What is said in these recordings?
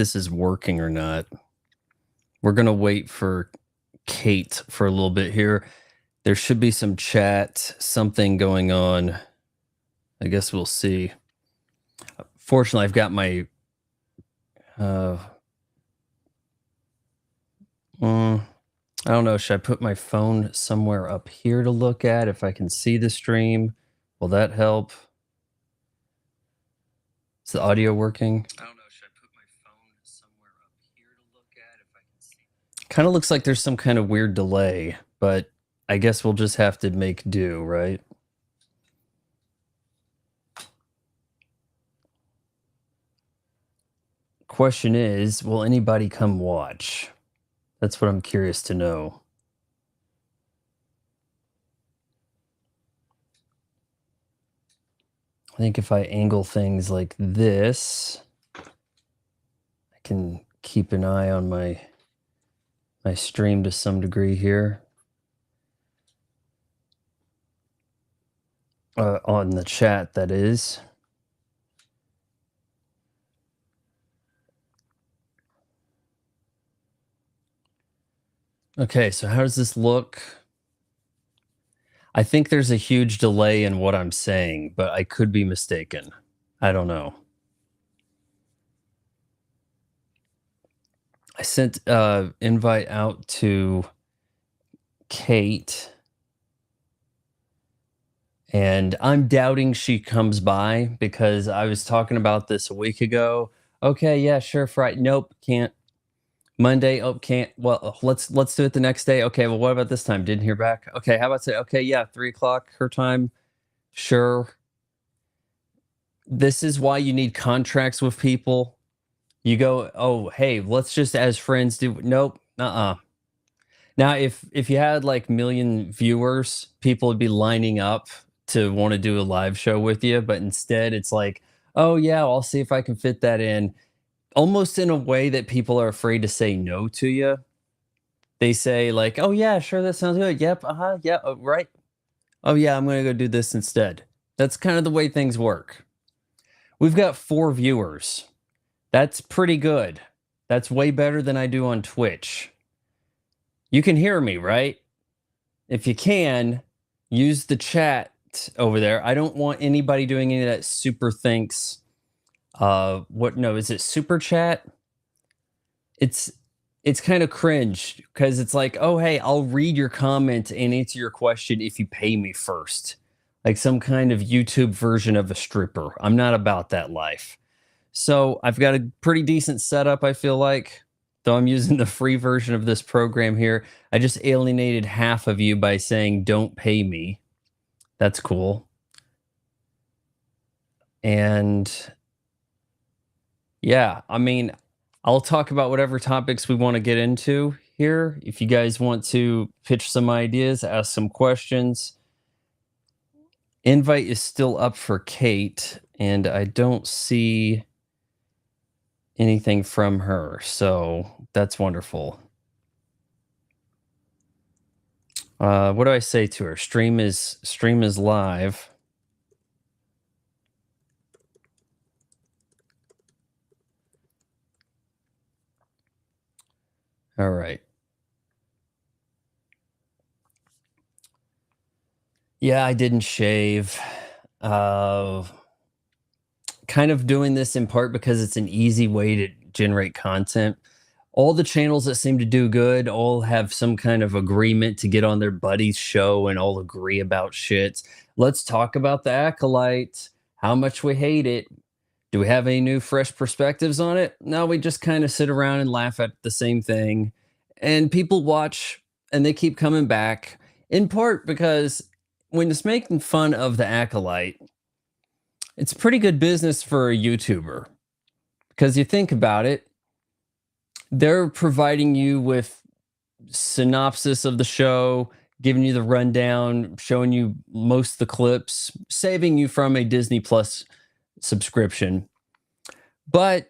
this is working or not. We're gonna wait for Kate for a little bit here. There should be some chat, something going on. I guess we'll see. Fortunately, I've got my uh mm, I don't know, should I put my phone somewhere up here to look at if I can see the stream? Will that help? Is the audio working? I don't know, should I put my phone somewhere up here to look at if I can see? Kind of looks like there's some kind of weird delay, but I guess we'll just have to make do, right? Question is, will anybody come watch? That's what I'm curious to know. I think if I angle things like this, I can keep an eye on my stream to some degree here. On the chat, that is. Okay, so how does this look? I think there's a huge delay in what I'm saying, but I could be mistaken. I don't know. I sent invite out to Kate, and I'm doubting she comes by because I was talking about this a week ago. Okay, yeah, sure, Friday. Nope, can't. Monday, oh, can't. Well, let's do it the next day. Okay, well, what about this time? Didn't hear back. Okay, how about say? Okay, yeah, 3 o'clock her time. Sure. This is why you need contracts with people. You go, oh, hey, let's just as friends do. Nope, Now, if you had like million viewers, people would be lining up to want to do a live show with you, but instead it's like, oh yeah, I'll see if I can fit that in. Almost in a way that people are afraid to say no to you. They say like, "Oh yeah, sure, that sounds good. Yep, yeah, right. Oh yeah, I'm gonna go do this instead." That's kind of the way things work. We've got 4 viewers. That's pretty good. That's way better than I do on Twitch. You can hear me, right? If you can, use the chat over there. I don't want anybody doing any of that super thanks. Is it super chat? It's kind of cringe because it's like, oh hey, I'll read your comment and answer your question if you pay me first. Like some kind of YouTube version of a stripper. I'm not about that life. So I've got a pretty decent setup, I feel like. Though I'm using the free version of this program here. I just alienated half of you by saying don't pay me. That's cool. And yeah, I mean, I'll talk about whatever topics we want to get into here. If you guys want to pitch some ideas, ask some questions. Invite is still up for Kate, and I don't see anything from her, so that's wonderful. What do I say to her? Stream is live. All right. Yeah, I didn't shave. Kind of doing this in part because it's an easy way to generate content. All the channels that seem to do good all have some kind of agreement to get on their buddy's show and all agree about shit. Let's talk about the Acolyte, how much we hate it. Do we have any new fresh perspectives on it? No, we just kind of sit around and laugh at the same thing. And people watch and they keep coming back, in part because when it's making fun of the Acolyte, it's pretty good business for a YouTuber. Because you think about it, they're providing you with synopsis of the show, giving you the rundown, showing you most of the clips, saving you from a Disney Plus subscription. But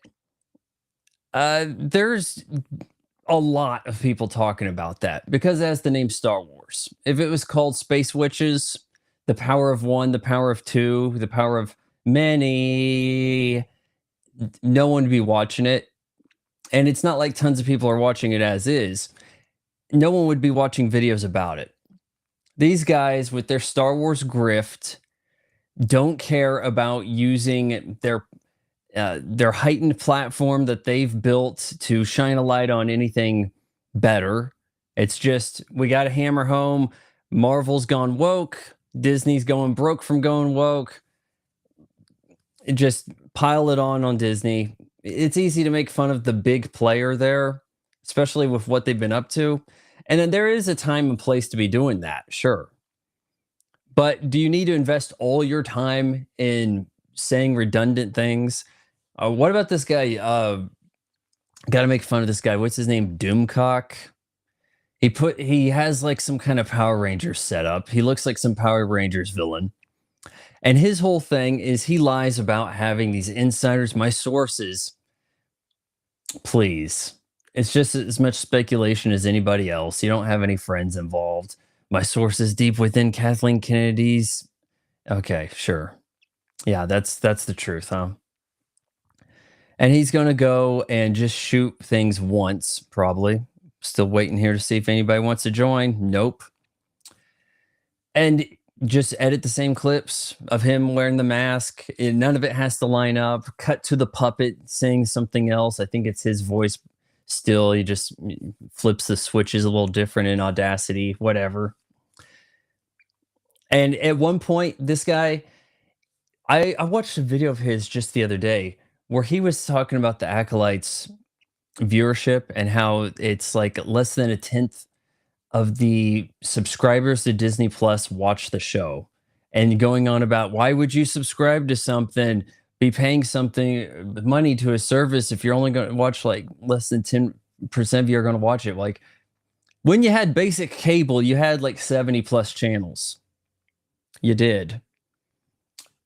there's a lot of people talking about that because it has the name Star Wars. If it was called Space Witches, the power of one, the power of two, the power of many, no one would be watching it. And it's not like tons of people are watching it as is. No one would be watching videos about it. These guys with their Star Wars grift don't care about using their heightened platform that they've built to shine a light on anything better. It's just we got to hammer home. Marvel's gone woke. Disney's going broke from going woke. Just pile it on Disney. It's easy to make fun of the big player there, especially with what they've been up to. And then there is a time and place to be doing that, sure. But do you need to invest all your time in saying redundant things? What about this guy? Got to make fun of this guy. What's his name? Doomcock. He has like some kind of Power Rangers setup. He looks like some Power Rangers villain. And his whole thing is he lies about having these insiders. My sources, please. It's just as much speculation as anybody else. You don't have any friends involved. My sources deep within Kathleen Kennedy's. Okay, sure. Yeah, that's the truth, huh? And he's going to go and just shoot things once, probably. Still waiting here to see if anybody wants to join. Nope. And just edit the same clips of him wearing the mask. None of it has to line up. Cut to the puppet saying something else. I think it's his voice still. He just flips the switches a little different in Audacity, whatever. And at one point, this guy, I watched a video of his just the other day where he was talking about the Acolytes viewership and how it's like less than a tenth of the subscribers to Disney Plus watch the show, and going on about why would you subscribe to something, be paying something money to a service if you're only going to watch like less than 10% of you are going to watch it. Like when you had basic cable, you had like 70 plus channels. You did.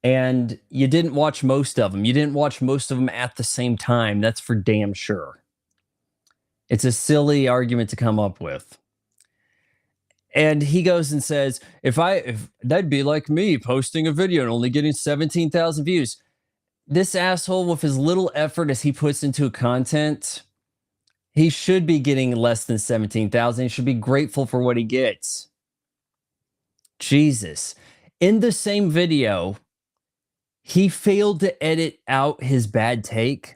And you didn't watch most of them. You didn't watch most of them at the same time. That's for damn sure. It's a silly argument to come up with. And he goes and says, if that'd be like me posting a video and only getting 17,000 views. This asshole, with as little effort as he puts into content, he should be getting less than 17,000. He should be grateful for what he gets. Jesus. In the same video, he failed to edit out his bad take.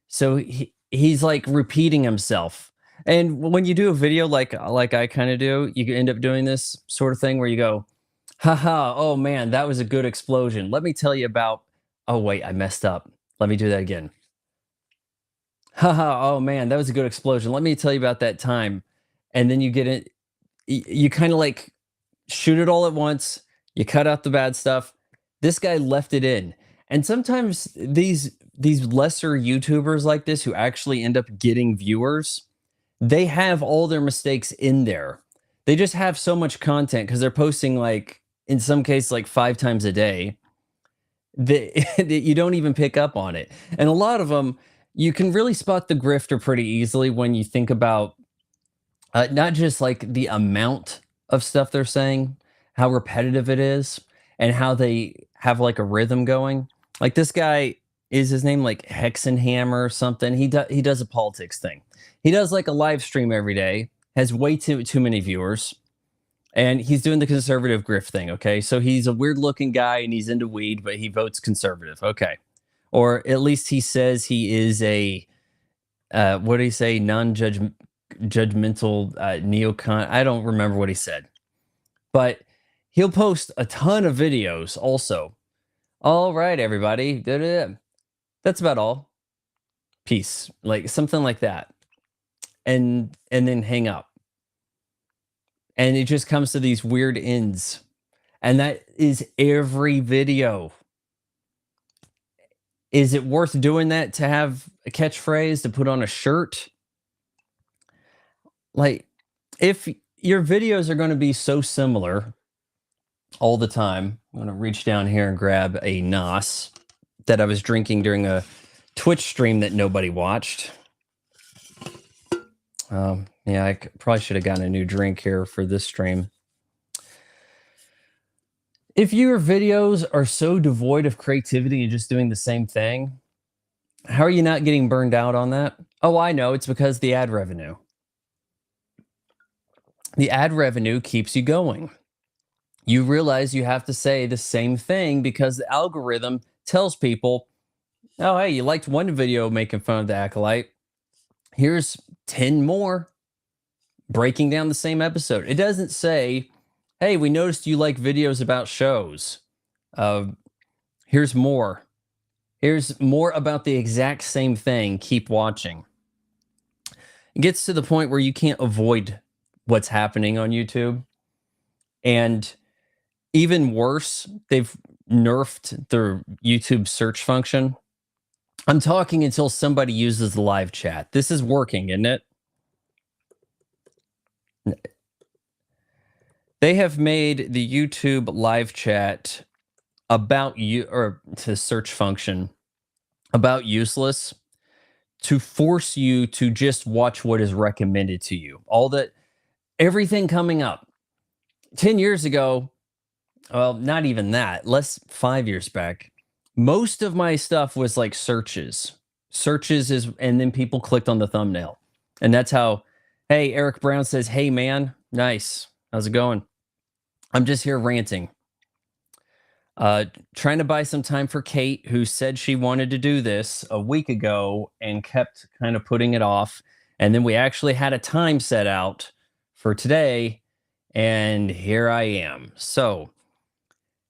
So he's like repeating himself. And when you do a video like I kind of do, you end up doing this sort of thing where you go, haha, oh man, that was a good explosion. Let me tell you about, oh wait, I messed up. Let me do that again. Haha, oh man, that was a good explosion. Let me tell you about that time. And then you get it, you kind of like shoot it all at once. You cut out the bad stuff. This guy left it in. And sometimes these lesser YouTubers like this who actually end up getting viewers, they have all their mistakes in there. They just have so much content because they're posting like in some cases like 5 times a day that you don't even pick up on it. And a lot of them, you can really spot the grifter pretty easily when you think about not just like the amount of stuff they're saying, how repetitive it is, and how they have like a rhythm going. Like this guy, is his name like Hexenhammer or something? He does a politics thing. He does like a live stream every day, has way too many viewers, and he's doing the conservative grift thing, okay? So he's a weird looking guy and he's into weed, but he votes conservative, okay? Or at least he says he is a, what did he say? Non-judgmental neocon. I don't remember what he said. But he'll post a ton of videos also. All right, everybody. Da-da-da. That's about all. Peace. Like something like that. And then hang up. And it just comes to these weird ends. And that is every video. Is it worth doing that to have a catchphrase to put on a shirt? Like, if your videos are going to be so similar all the time, I'm going to reach down here and grab a NOS that I was drinking during a Twitch stream that nobody watched. Yeah, I probably should have gotten a new drink here for this stream. If your videos are so devoid of creativity and just doing the same thing, How are you not getting burned out on that? Oh, I know. It's because the ad revenue. The ad revenue keeps you going. You realize you have to say the same thing because the algorithm tells people, oh, hey, you liked one video making fun of the acolyte. Here's 10 more breaking down the same episode. It doesn't say, hey, we noticed you like videos about shows. Uh, here's more. Here's more about the exact same thing. Keep watching. It gets to the point where you can't avoid what's happening on YouTube. And even worse, they've nerfed their YouTube search function. I'm talking until somebody uses the live chat. This is working, isn't it? They have made the YouTube live chat about you, or the search function about useless, to force you to just watch what is recommended to you. All that, everything coming up. 10 years ago, well, not even that, less 5 years back, most of my stuff was like searches. Searches is, and then people clicked on the thumbnail. And that's how, hey, Eric Brown says, hey, man, nice. How's it going? I'm just here ranting. Trying to buy some time for Kate, who said she wanted to do this a week ago and kept kind of putting it off. And then we actually had a time set out for today. And here I am. So,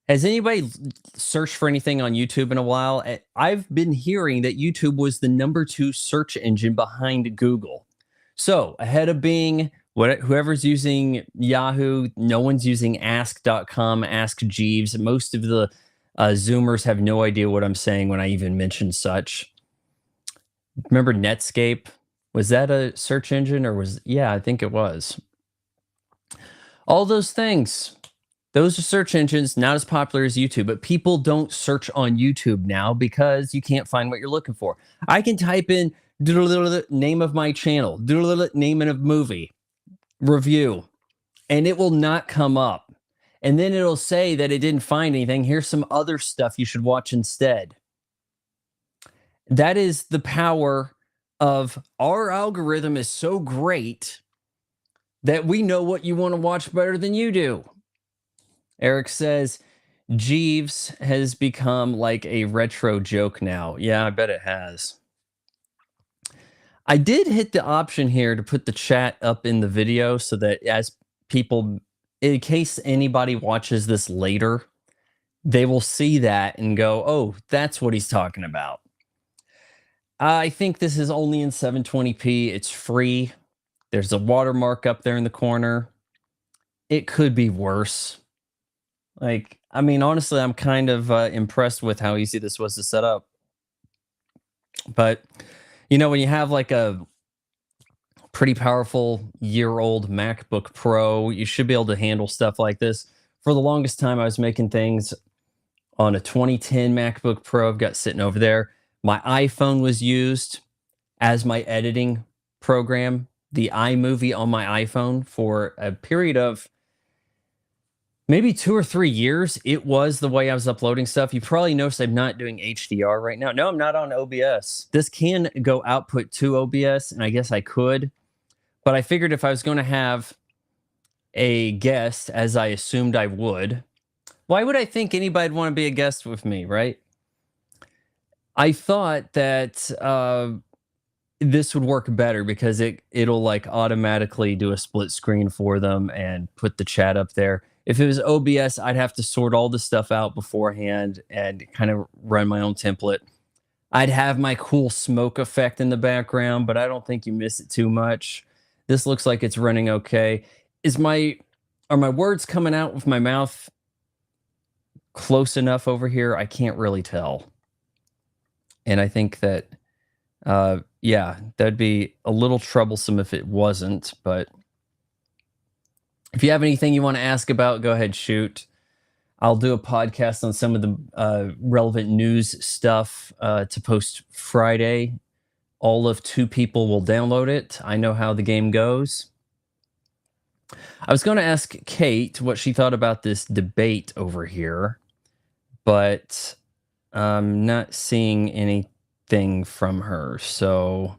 has anybody searched for anything on YouTube in a while? I've been hearing that YouTube was the number 2 search engine behind Google. So, ahead of Bing, whoever's using Yahoo, no one's using ask.com, Ask Jeeves. Most of the Zoomers have no idea what I'm saying when I even mention such. Remember Netscape? Was that a search engine or yeah, I think it was. All those things. Those are search engines, not as popular as YouTube, but people don't search on YouTube now because you can't find what you're looking for. I can type in name of my channel, name of a movie, review, and it will not come up. And then it'll say that it didn't find anything. Here's some other stuff you should watch instead. That is the power of our algorithm is so great that we know what you want to watch better than you do. Eric says, Jeeves has become like a retro joke now. Yeah, I bet it has. I did hit the option here to put the chat up in the video so that as people, in case anybody watches this later, they will see that and go, oh, that's what he's talking about. I think this is only in 720p. It's free. There's a watermark up there in the corner. It could be worse. Like, I mean, honestly, I'm kind of impressed with how easy this was to set up. But, when you have like a pretty powerful year-old MacBook Pro, you should be able to handle stuff like this. For the longest time, I was making things on a 2010 MacBook Pro I've got sitting over there. My iPhone was used as my editing program, the iMovie on my iPhone, for a period of maybe 2 or 3 years. It was the way I was uploading stuff. You probably noticed I'm not doing HDR right now. No, I'm not on OBS. This can go output to OBS, and I guess I could. But I figured if I was going to have a guest, as I assumed I would, why would I think anybody'd want to be a guest with me, right? I thought that this would work better because it'll like automatically do a split screen for them and put the chat up there. If it was OBS, I'd have to sort all the stuff out beforehand and kind of run my own template. I'd have my cool smoke effect in the background, but I don't think you miss it too much. This looks like it's running okay. Are my words coming out with my mouth close enough over here? I can't really tell. And I think that, yeah, that'd be a little troublesome if it wasn't. But if you have anything you want to ask about, go ahead, shoot. I'll do a podcast on some of the relevant news stuff to post Friday. All of 2 people will download it. I know how the game goes. I was going to ask Kate what she thought about this debate over here, but I'm not seeing anything thing from her. So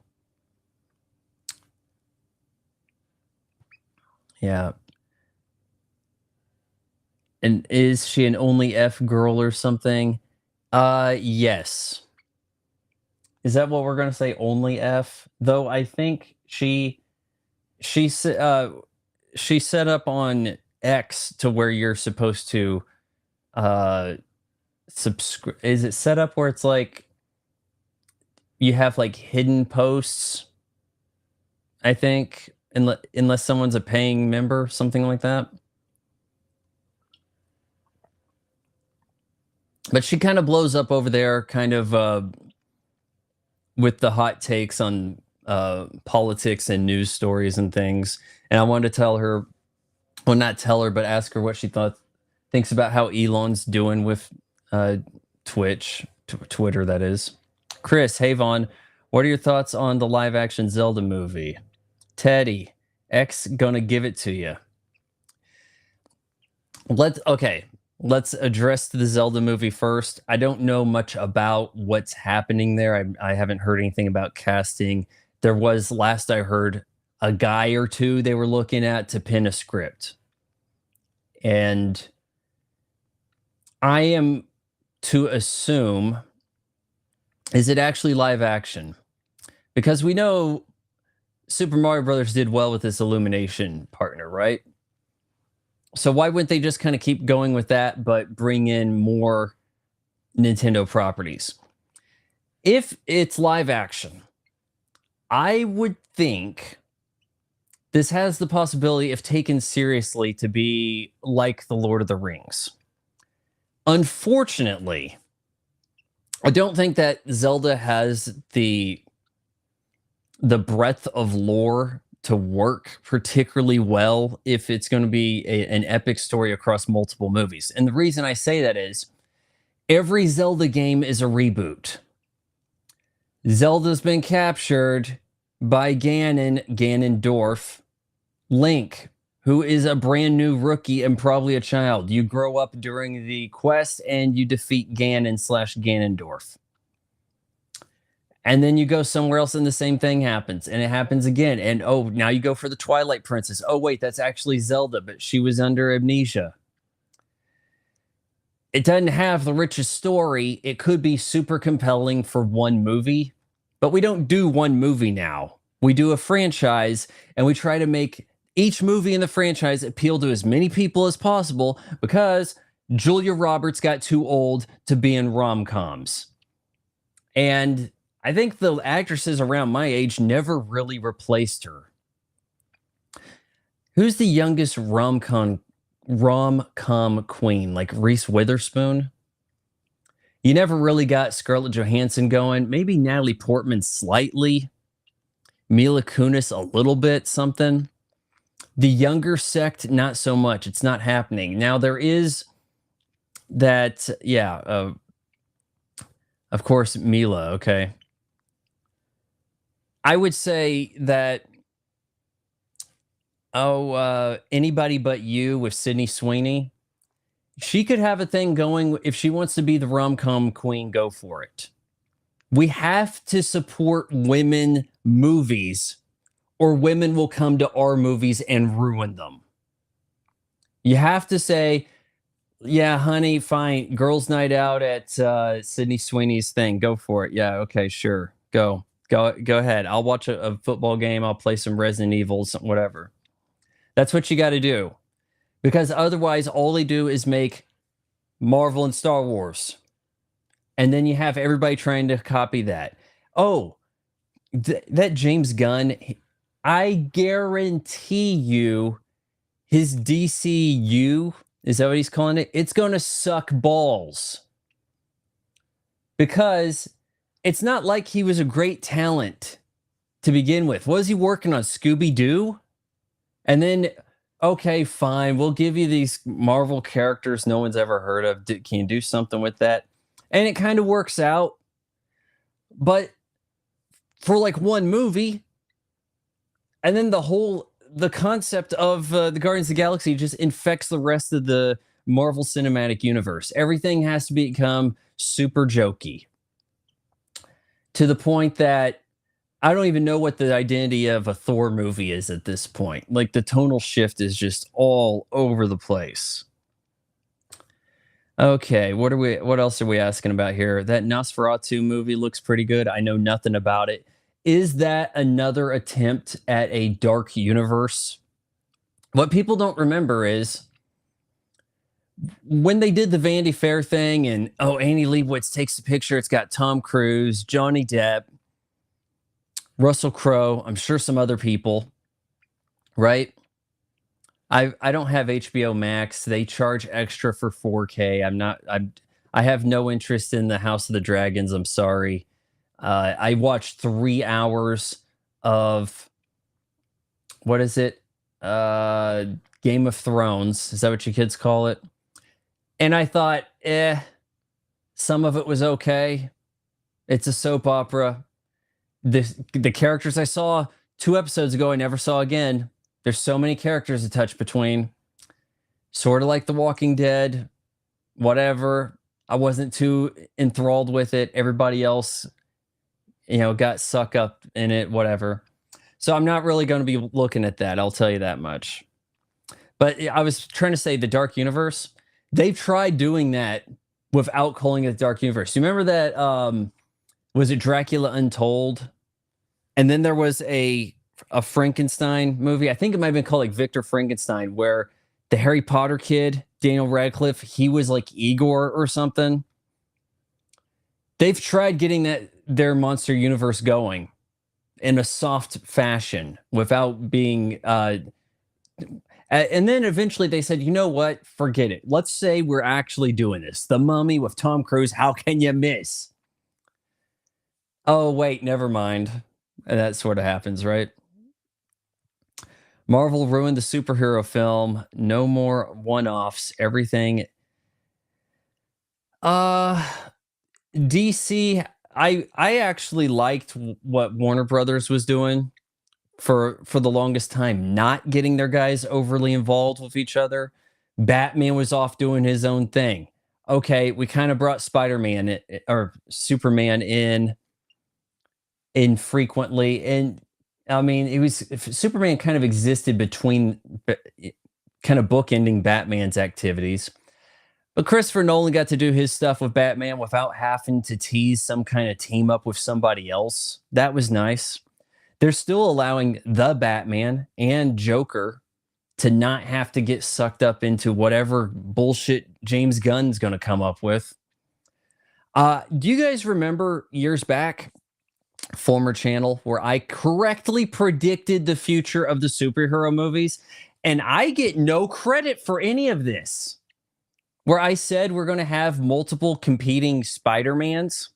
yeah. And is she an only F girl or something? Yes. Is that what we're gonna say? Only F? Though I think she s- uh she set up on X to where you're supposed to uh subscribe. Is it set up where it's like you have like hidden posts? I think unless someone's a paying member, something like that. But she kind of blows up over there, kind of with the hot takes on politics and news stories and things. And I wanted to tell her, well, not tell her, but ask her what she thinks about how Elon's doing with uh, Twitter, that is. Chris, hey Vaughn, what are your thoughts on the live action Zelda movie? Teddy, X gonna give it to you. Let's address the Zelda movie first. I don't know much about what's happening there. I haven't heard anything about casting. There was, last I heard, a guy or two they were looking at to pin a script. And I am to assume, is it actually live action? Because we know Super Mario Brothers did well with this Illumination partner, right? So why wouldn't they just kind of keep going with that, but bring in more Nintendo properties? If it's live action, I would think this has the possibility, if taken seriously, to be like The Lord of the Rings. Unfortunately, I don't think that Zelda has the breadth of lore to work particularly well if it's going to be an epic story across multiple movies. And the reason I say that is every Zelda game is a reboot. Zelda's been captured by Ganondorf. Link, who is a brand new rookie and probably a child. You grow up during the quest and you defeat Ganon/Ganondorf. And then you go somewhere else and the same thing happens. And it happens again. And oh, now you go for the Twilight Princess. Oh, wait, that's actually Zelda, but she was under amnesia. It doesn't have the richest story. It could be super compelling for one movie, but we don't do one movie now. We do a franchise and we try to make each movie in the franchise appeal to as many people as possible because Julia Roberts got too old to be in rom-coms. And I think the actresses around my age never really replaced her. Who's the youngest rom-com queen? Like Reese Witherspoon? You never really got Scarlett Johansson going. Maybe Natalie Portman slightly. Mila Kunis a little bit, something. The younger sect, not so much. It's not happening. Now, there is that, of course, Mila, okay. I would say that, Anybody But You with Sydney Sweeney, she could have a thing going. If she wants to be the rom-com queen, go for it. We have to support women movies or women will come to our movies and ruin them. You have to say, yeah, honey, fine. Girls' night out at Sydney Sweeney's thing. Go for it. Yeah, okay, sure. Go ahead. I'll watch a football game. I'll play some Resident Evil, whatever. That's what you got to do. Because otherwise, all they do is make Marvel and Star Wars. And then you have everybody trying to copy that. Oh, that James Gunn, I guarantee you his DCU, is that what he's calling it? It's going to suck balls. Because it's not like he was a great talent to begin with. What was he working on? Scooby-Doo? And then, okay, fine, we'll give you these Marvel characters no one's ever heard of. Can you do something with that? And it kind of works out. But for like one movie, and then the concept of the Guardians of the Galaxy just infects the rest of the Marvel Cinematic Universe. Everything has to become super jokey. to the point that I don't even know what the identity of a Thor movie is at this point. Like the tonal shift is just all over the place. Okay, what else are we asking about here? That Nosferatu movie looks pretty good. I know nothing about it. Is that another attempt at a dark universe? What people don't remember is when they did the Vanity Fair thing and Annie Leibovitz takes the picture, it's got Tom Cruise, Johnny Depp, Russell Crowe, I'm sure some other people, right? I don't have HBO Max. They charge extra for 4K. I have no interest in the House of the Dragons. I'm sorry. I watched 3 hours of what is it? Game of Thrones. Is that what your kids call it? And I thought, some of it was okay. It's a soap opera. The characters I saw 2 episodes ago, I never saw again. There's so many characters to touch between. Sort of like The Walking Dead, whatever. I wasn't too enthralled with it. Everybody else, got sucked up in it, whatever. So I'm not really going to be looking at that. I'll tell you that much. But I was trying to say the Dark Universe. They've tried doing that without calling it the Dark Universe. You remember that? Was it Dracula Untold? And then there was a Frankenstein movie. I think it might have been called like Victor Frankenstein, where the Harry Potter kid, Daniel Radcliffe, he was like Igor or something. They've tried getting their monster universe going in a soft fashion without being and then eventually they said, you know what? Forget it. Let's say we're actually doing this. The Mummy with Tom Cruise. How can you miss? Oh, wait, never mind. And that sort of happens, right? Marvel ruined the superhero film. No more one-offs. Everything. Uh DC, I actually liked what Warner Brothers was doing for the longest time, not getting their guys overly involved with each other. Batman was off doing his own thing. Okay, we kind of brought Spider-Man or Superman in infrequently, and I mean, Superman kind of existed between kind of bookending Batman's activities. But Christopher Nolan got to do his stuff with Batman without having to tease some kind of team up with somebody else. That was nice. They're still allowing the Batman and Joker to not have to get sucked up into whatever bullshit James Gunn's going to come up with. Do you guys remember years back, former channel, where I correctly predicted the future of the superhero movies? And I get no credit for any of this. Where I said we're going to have multiple competing Spider-Mans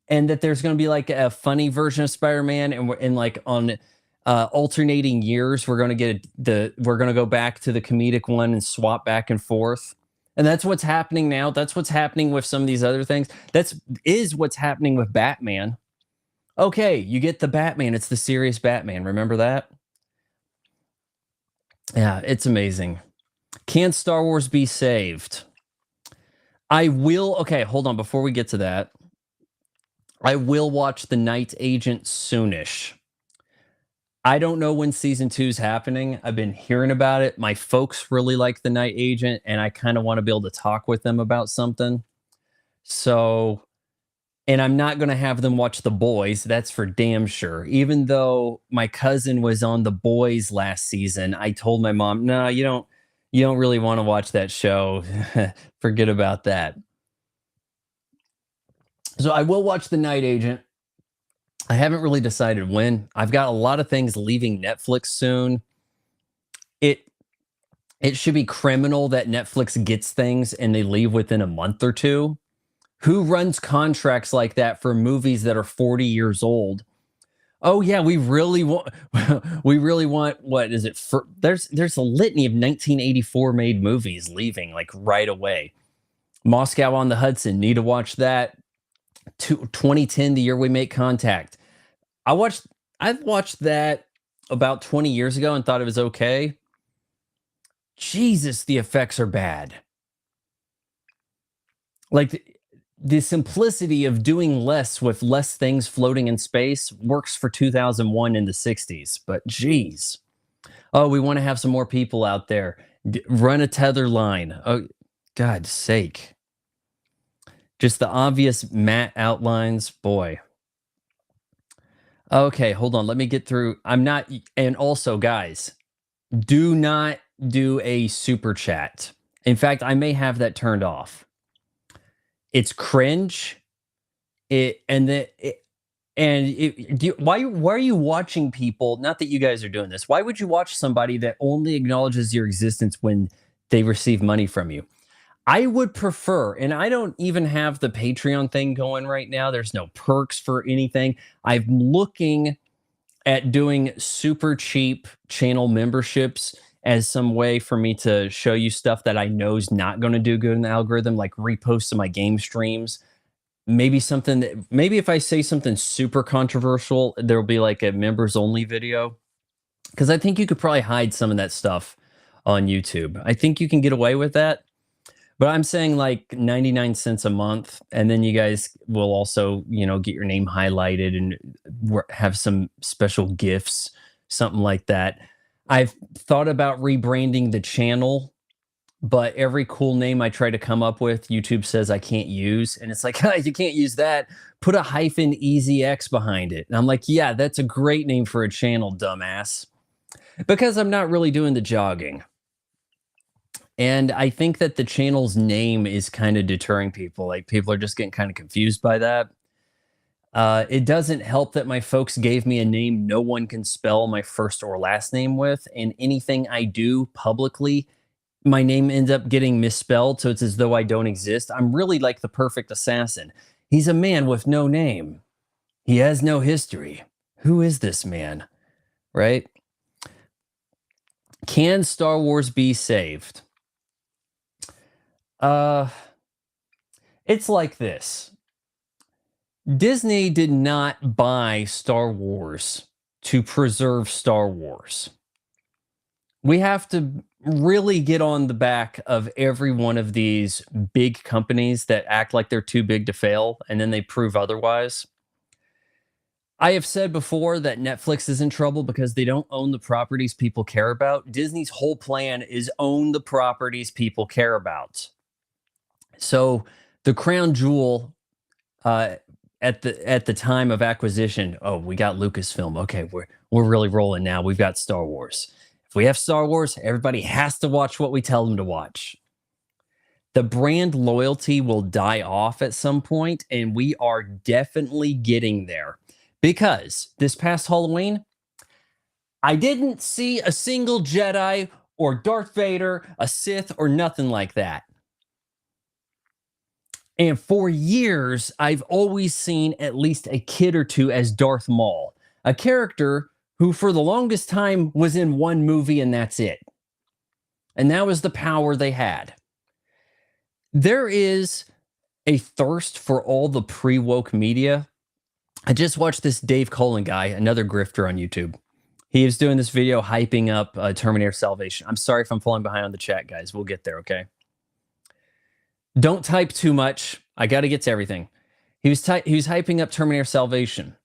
and that there's going to be like a funny version of Spider-Man, and we're in like on alternating years, we're going to go back to the comedic one and swap back and forth. And that's what's happening now. That's what's happening with some of these other things. Is what's happening with Batman. Okay, you get the Batman. It's the serious Batman. Remember that? Yeah, it's amazing. Can Star Wars be saved? Okay, hold on. Before we get to that, I will watch The Night Agent soonish. I don't know when season 2 is happening. I've been hearing about it. My folks really like The Night Agent, and I kind of want to be able to talk with them about something. So, and I'm not going to have them watch The Boys. That's for damn sure. Even though my cousin was on The Boys last season, I told my mom, no, you don't really want to watch that show. Forget about that. So I will watch The Night Agent. I haven't really decided when. I've got a lot of things leaving Netflix soon. It should be criminal that Netflix gets things and they leave within a month or two. Who runs contracts like that for movies that are 40 years old? Oh yeah, we really want what is it? There's a litany of 1984 made movies leaving like right away. Moscow on the Hudson, need to watch that. 2010, the year we make contact. I've watched that about 20 years ago and thought it was okay. Jesus, the effects are bad. Like the simplicity of doing less with less things floating in space works for 2001 in the 60s, but geez. Oh, we want to have some more people out there. Run a tether line. Oh, God's sake. Just the obvious matte outlines. Boy. Okay, hold on. Let me get through. I'm not, and also, guys, do not do a super chat. In fact, I may have that turned off. It's cringe. It and the it, and why are you watching people? Not that you guys are doing this. Why would you watch somebody that only acknowledges your existence when they receive money from you? I would prefer, and I don't even have the Patreon thing going right now. There's no perks for anything. I'm looking at doing super cheap channel memberships as some way for me to show you stuff that I know is not going to do good in the algorithm, like reposts of my game streams. Maybe something that, maybe if I say something super controversial, there'll be like a members only video. Because I think you could probably hide some of that stuff on YouTube. I think you can get away with that. But I'm saying like 99 cents a month. And then you guys will also, get your name highlighted and have some special gifts, something like that. I've thought about rebranding the channel, but every cool name I try to come up with, YouTube says I can't use. And it's like, you can't use that. Put a hyphen easy X behind it. And I'm like, yeah, that's a great name for a channel, dumbass. Because I'm not really doing the jogging. And I think that the channel's name is kind of deterring people. Like, people are just getting kind of confused by that. It doesn't help that my folks gave me a name no one can spell my first or last name with. And anything I do publicly, my name ends up getting misspelled. So it's as though I don't exist. I'm really like the perfect assassin. He's a man with no name. He has no history. Who is this man? Right? Can Star Wars be saved? It's like this. Disney did not buy Star Wars to preserve Star Wars. We have to really get on the back of every one of these big companies that act like they're too big to fail, and then they prove otherwise. I have said before that Netflix is in trouble because they don't own the properties people care about. Disney's whole plan is own the properties people care about. So the crown jewel at the time of acquisition, oh, we got Lucasfilm. Okay, we're really rolling now. We've got Star Wars. If we have Star Wars, everybody has to watch what we tell them to watch. The brand loyalty will die off at some point, and we are definitely getting there. Because this past Halloween, I didn't see a single Jedi or Darth Vader, a Sith, or nothing like that. And for years, I've always seen at least a kid or two as Darth Maul, a character who for the longest time was in one movie and that's it. And that was the power they had. There is a thirst for all the pre-woke media. I just watched this Dave Cullen guy, another grifter on YouTube. He was doing this video hyping up Terminator Salvation. I'm sorry if I'm falling behind on the chat, guys. We'll get there, okay? Don't type too much. I got to get to everything. He was hyping up Terminator Salvation.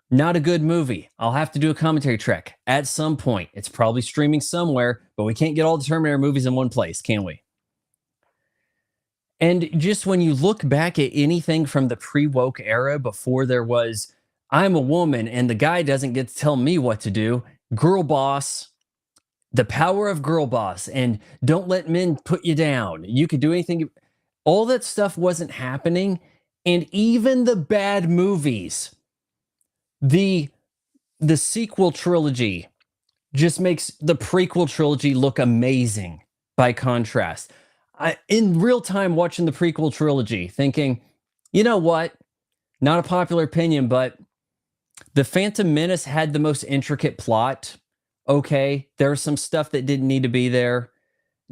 Not a good movie. I'll have to do a commentary track at some point. It's probably streaming somewhere, but we can't get all the Terminator movies in one place, can we? And just when you look back at anything from the pre-woke era, before there was, I'm a woman and the guy doesn't get to tell me what to do, girl boss, the power of girl boss, and don't let men put you down. You could do anything. All that stuff wasn't happening. And even the bad movies, the sequel trilogy just makes the prequel trilogy look amazing by contrast. In real time watching the prequel trilogy, thinking, you know what? Not a popular opinion, but The Phantom Menace had the most intricate plot. Okay, there's some stuff that didn't need to be there.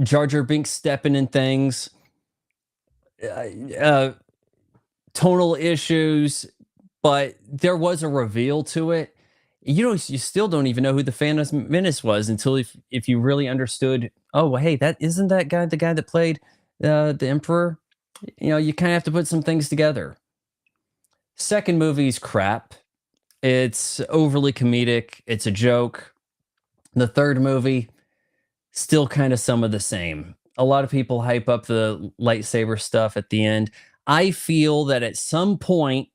Jar Jar Binks stepping in things. Tonal issues, but there was a reveal to it. You still don't even know who the Phantom Menace was until if you really understood. Oh, well, hey, that isn't that guy the guy that played the Emperor. You kind of have to put some things together. Second movie's crap. It's overly comedic. It's a joke. The third movie, still kind of some of the same. A lot of people hype up the lightsaber stuff at the end. I feel that at some point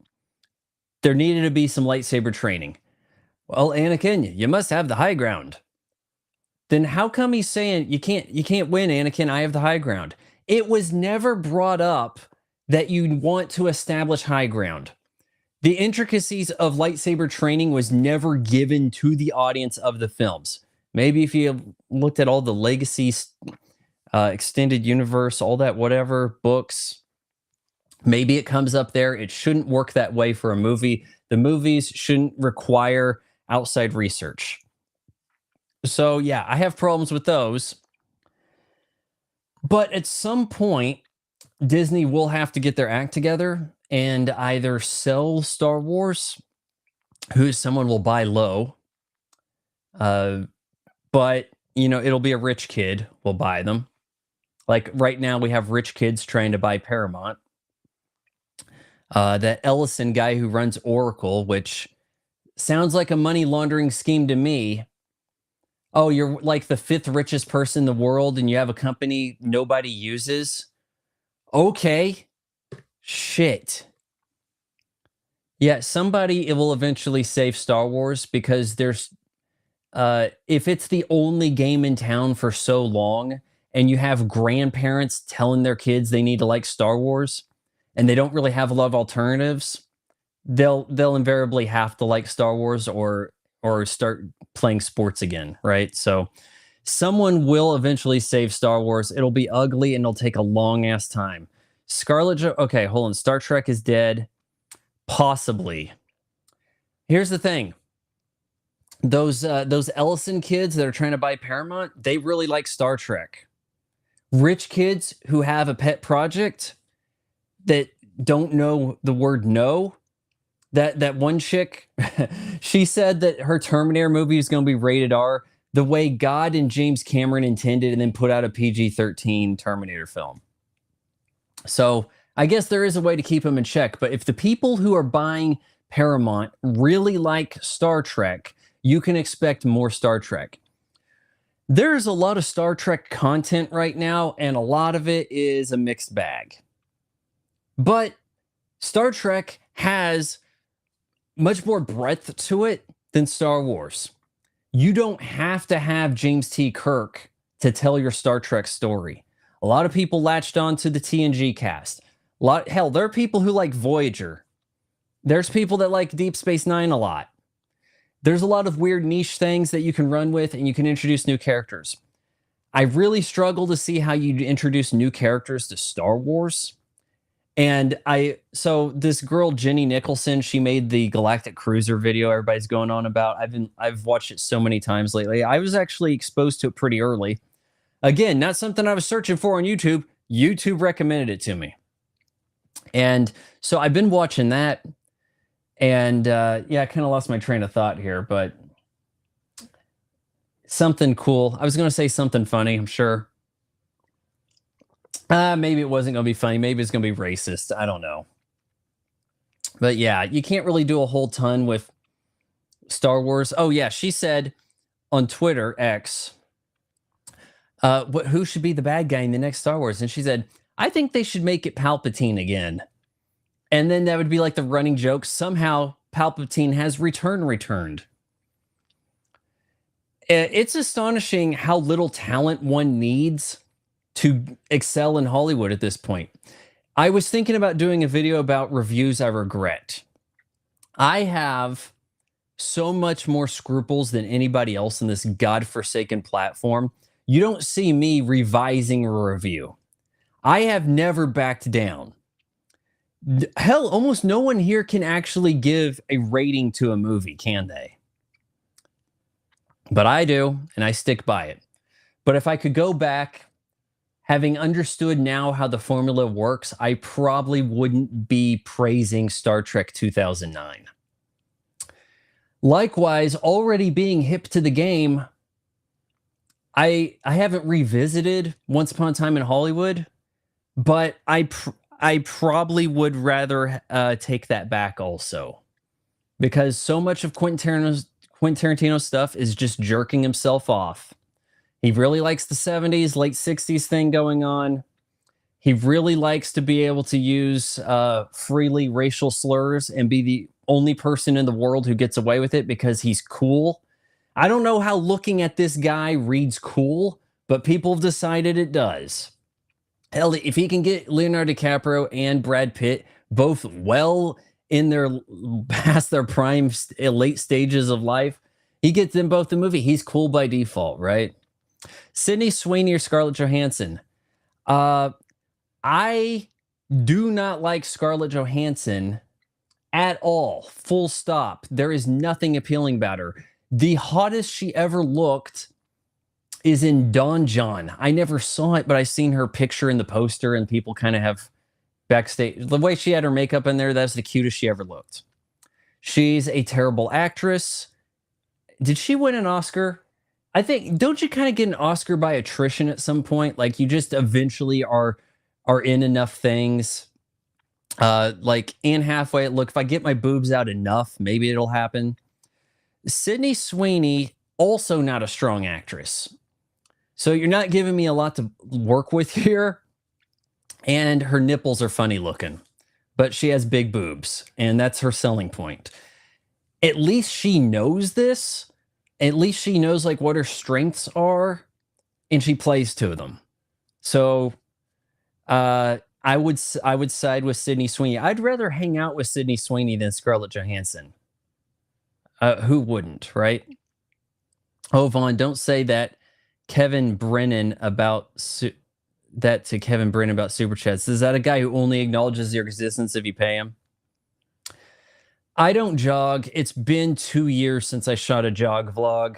there needed to be some lightsaber training. Well, Anakin, you must have the high ground. Then how come he's saying you can't win, Anakin, I have the high ground? It was never brought up that you want to establish high ground. The intricacies of lightsaber training was never given to the audience of the films. Maybe if you looked at all the legacy extended universe, all that whatever books, maybe it comes up there. It shouldn't work that way for a movie. The movies shouldn't require outside research. So yeah, I have problems with those. But at some point, Disney will have to get their act together and either sell Star Wars, who someone will buy low, uh, but it'll be a rich kid will buy them. Like right now, we have rich kids trying to buy Paramount. That Ellison guy who runs Oracle, which sounds like a money laundering scheme to me. Oh, you're like the fifth richest person in the world and you have a company nobody uses? Okay. Shit. Yeah, somebody it will eventually save Star Wars because there's if it's the only game in town for so long and you have grandparents telling their kids they need to like Star Wars and they don't really have a lot of alternatives, they'll invariably have to like Star Wars or start playing sports again, right? So someone will eventually save Star Wars. It'll be ugly and it'll take a long ass time. Okay, hold on. Star Trek is dead. Possibly. Here's the thing. Those Ellison kids that are trying to buy Paramount, they really like Star Trek. Rich kids who have a pet project that don't know the word no. That one chick, she said that her Terminator movie is going to be rated R the way God and James Cameron intended and then put out a PG-13 Terminator film. So I guess there is a way to keep them in check. But if the people who are buying Paramount really like Star Trek, you can expect more Star Trek. There's a lot of Star Trek content right now, and a lot of it is a mixed bag. But Star Trek has much more breadth to it than Star Wars. You don't have to have James T. Kirk to tell your Star Trek story. A lot of people latched on to the TNG cast. Hell, there are people who like Voyager. There's people that like Deep Space Nine a lot. There's a lot of weird niche things that you can run with and you can introduce new characters. I really struggle to see how you introduce new characters to Star Wars. And so this girl, Jenny Nicholson, she made the Galactic Cruiser video everybody's going on about. I've watched it so many times lately. I was actually exposed to it pretty early. Again, not something I was searching for on YouTube. YouTube recommended it to me. And so I've been watching that. And yeah, I kind of lost my train of thought here, but something cool. I was going to say something funny, I'm sure. Maybe it wasn't going to be funny. Maybe it's going to be racist. I don't know. But yeah, you can't really do a whole ton with Star Wars. Oh yeah, she said on Twitter, X, who should be the bad guy in the next Star Wars? And she said, I think they should make it Palpatine again. And then that would be like the running joke. Somehow Palpatine has returned. It's astonishing how little talent one needs to excel in Hollywood at this point. I was thinking about doing a video about reviews I regret. I have so much more scruples than anybody else in this godforsaken platform. You don't see me revising a review. I have never backed down. Hell, almost no one here can actually give a rating to a movie, can they? But I do, and I stick by it. But if I could go back, having understood now how the formula works, I probably wouldn't be praising Star Trek 2009. Likewise, already being hip to the game, I haven't revisited Once Upon a Time in Hollywood, but I probably would rather take that back also, because so much of Quentin Tarantino's stuff is just jerking himself off. He really likes the 70s, late 60s thing going on. He really likes to be able to use freely racial slurs and be the only person in the world who gets away with it because he's cool. I don't know how looking at this guy reads cool, but people have decided it does. Hell, if he can get Leonardo DiCaprio and Brad Pitt both well in their past their prime late stages of life, he gets them both the movie. He's cool by default, right? Sydney Sweeney or Scarlett Johansson? Uh, I do not like Scarlett Johansson at all. Full stop. There is nothing appealing about her. The hottest she ever looked is in Don John. I never saw it, but I've seen her picture in the poster, and people kind of have backstage. The way she had her makeup in there, that's the cutest she ever looked. She's a terrible actress. Did she win an Oscar? I think, don't you kind of get an Oscar by attrition at some point? Like you just eventually are in enough things. Like Anne Hathaway, look, if I get my boobs out enough, maybe it'll happen. Sydney Sweeney, also not a strong actress. So you're not giving me a lot to work with here. And her nipples are funny looking, but she has big boobs, and that's her selling point. At least she knows this. At least she knows like what her strengths are, and she plays to them. So I would side with Sydney Sweeney. I'd rather hang out with Sydney Sweeney than Scarlett Johansson. Who wouldn't, right? Oh, Vaughn, don't say that Kevin Brennan about that to Kevin Brennan about super chats. Is that a guy who only acknowledges your existence if you pay him? I don't jog. It's been 2 years since I shot a jog vlog,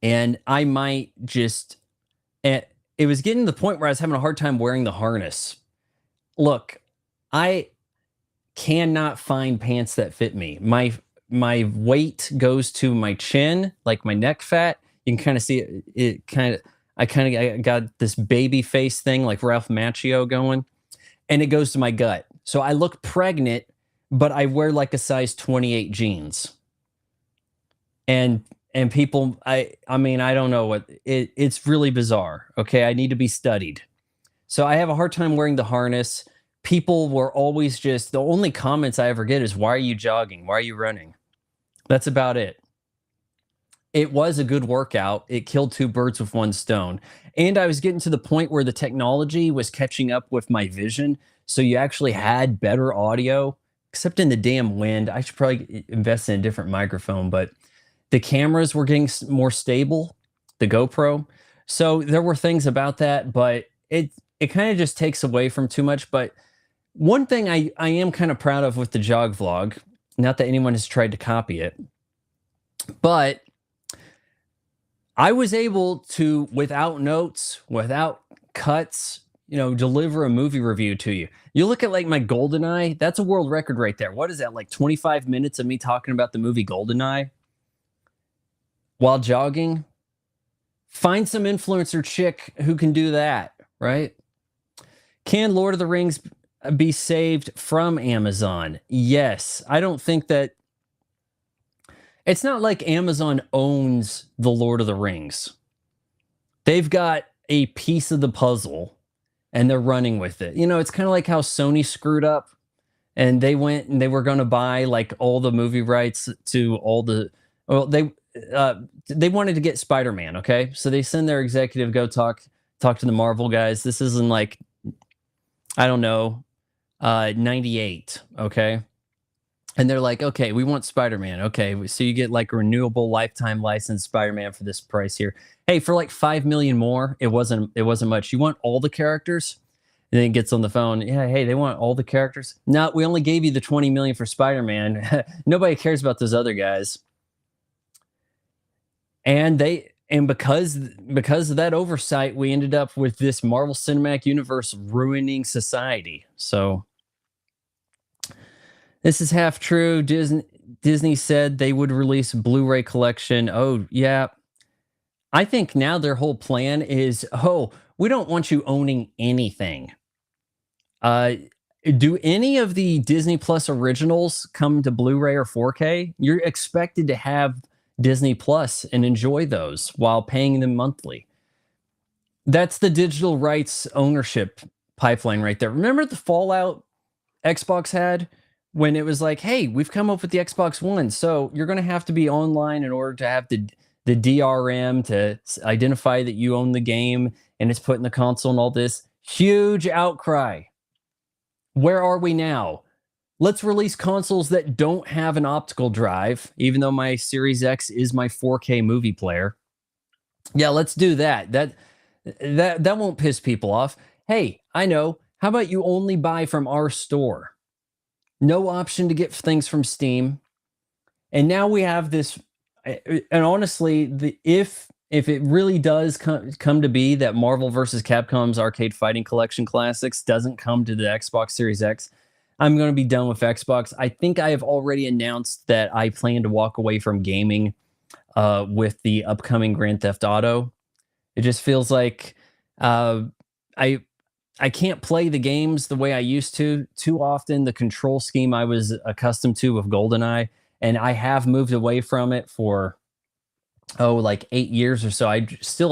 and I might just. It was getting to the point where I was having a hard time wearing the harness. Look, I cannot find pants that fit me. My weight goes to my chin, like my neck fat. You can kind of see it I got this baby face thing like Ralph Macchio going, and it goes to my gut. So I look pregnant, but I wear like a size 28 jeans. And people, I mean, I don't know what it's really bizarre. Okay, I need to be studied. So I have a hard time wearing the harness. People were always just, the only comments I ever get is, why are you jogging? Why are you running? That's about it. It was a good workout. It killed two birds with one stone. And I was getting to the point where the technology was catching up with my vision. So you actually had better audio, except in the damn wind. I should probably invest in a different microphone, but the cameras were getting more stable, the GoPro. So there were things about that, but it kind of just takes away from too much. But one thing I am kind of proud of with the jog vlog, not that anyone has tried to copy it, but I was able to, without notes, without cuts, deliver a movie review to you. You look at like my GoldenEye, that's a world record right there. What is that, like 25 minutes of me talking about the movie GoldenEye while jogging? Find some influencer chick who can do that, right? Can Lord of the Rings be saved from Amazon? Yes. I don't think that. It's not like Amazon owns the Lord of the Rings. They've got a piece of the puzzle and they're running with it. It's kind of like how Sony screwed up and they went and they were going to buy like all the movie rights to all the, well, they wanted to get Spider-Man. Okay. So they send their executive, go talk to the Marvel guys. This isn't like, I don't know, 98. Okay. And they're like, okay, we want Spider-Man. Okay, so you get like a renewable lifetime license Spider-Man for this price here. Hey, for like 5 million more, it wasn't much. You want all the characters? And then it gets on the phone. Yeah, hey, they want all the characters. No, we only gave you the 20 million for Spider-Man. Nobody cares about those other guys. And because of that oversight, we ended up with this Marvel Cinematic Universe ruining society. So this is half true. Disney said they would release a Blu-ray collection. Oh, yeah. I think now their whole plan is, we don't want you owning anything. Uh, do any of the Disney Plus originals come to Blu-ray or 4K? You're expected to have Disney Plus and enjoy those while paying them monthly. That's the digital rights ownership pipeline right there. Remember the Fallout Xbox had when it was like, "Hey, we've come up with the Xbox One, so you're going to have to be online in order to have the DRM to identify that you own the game and it's put in the console and all this." Huge outcry. Where are we now? Let's release consoles that don't have an optical drive, even though my Series X is my 4K movie player. Yeah, let's do that. That won't piss people off. Hey, I know. How about you only buy from our store? No option to get things from Steam. And now we have this and honestly, if it really does come to be that Marvel versus Capcom's Arcade Fighting Collection Classics doesn't come to the Xbox Series X, I'm going to be done with Xbox. I think I have already announced that I plan to walk away from gaming with the upcoming Grand Theft Auto. It just feels like uh, I I can't play the games the way I used to too often. The control scheme I was accustomed to with GoldenEye, and I have moved away from it for like 8 years or so. I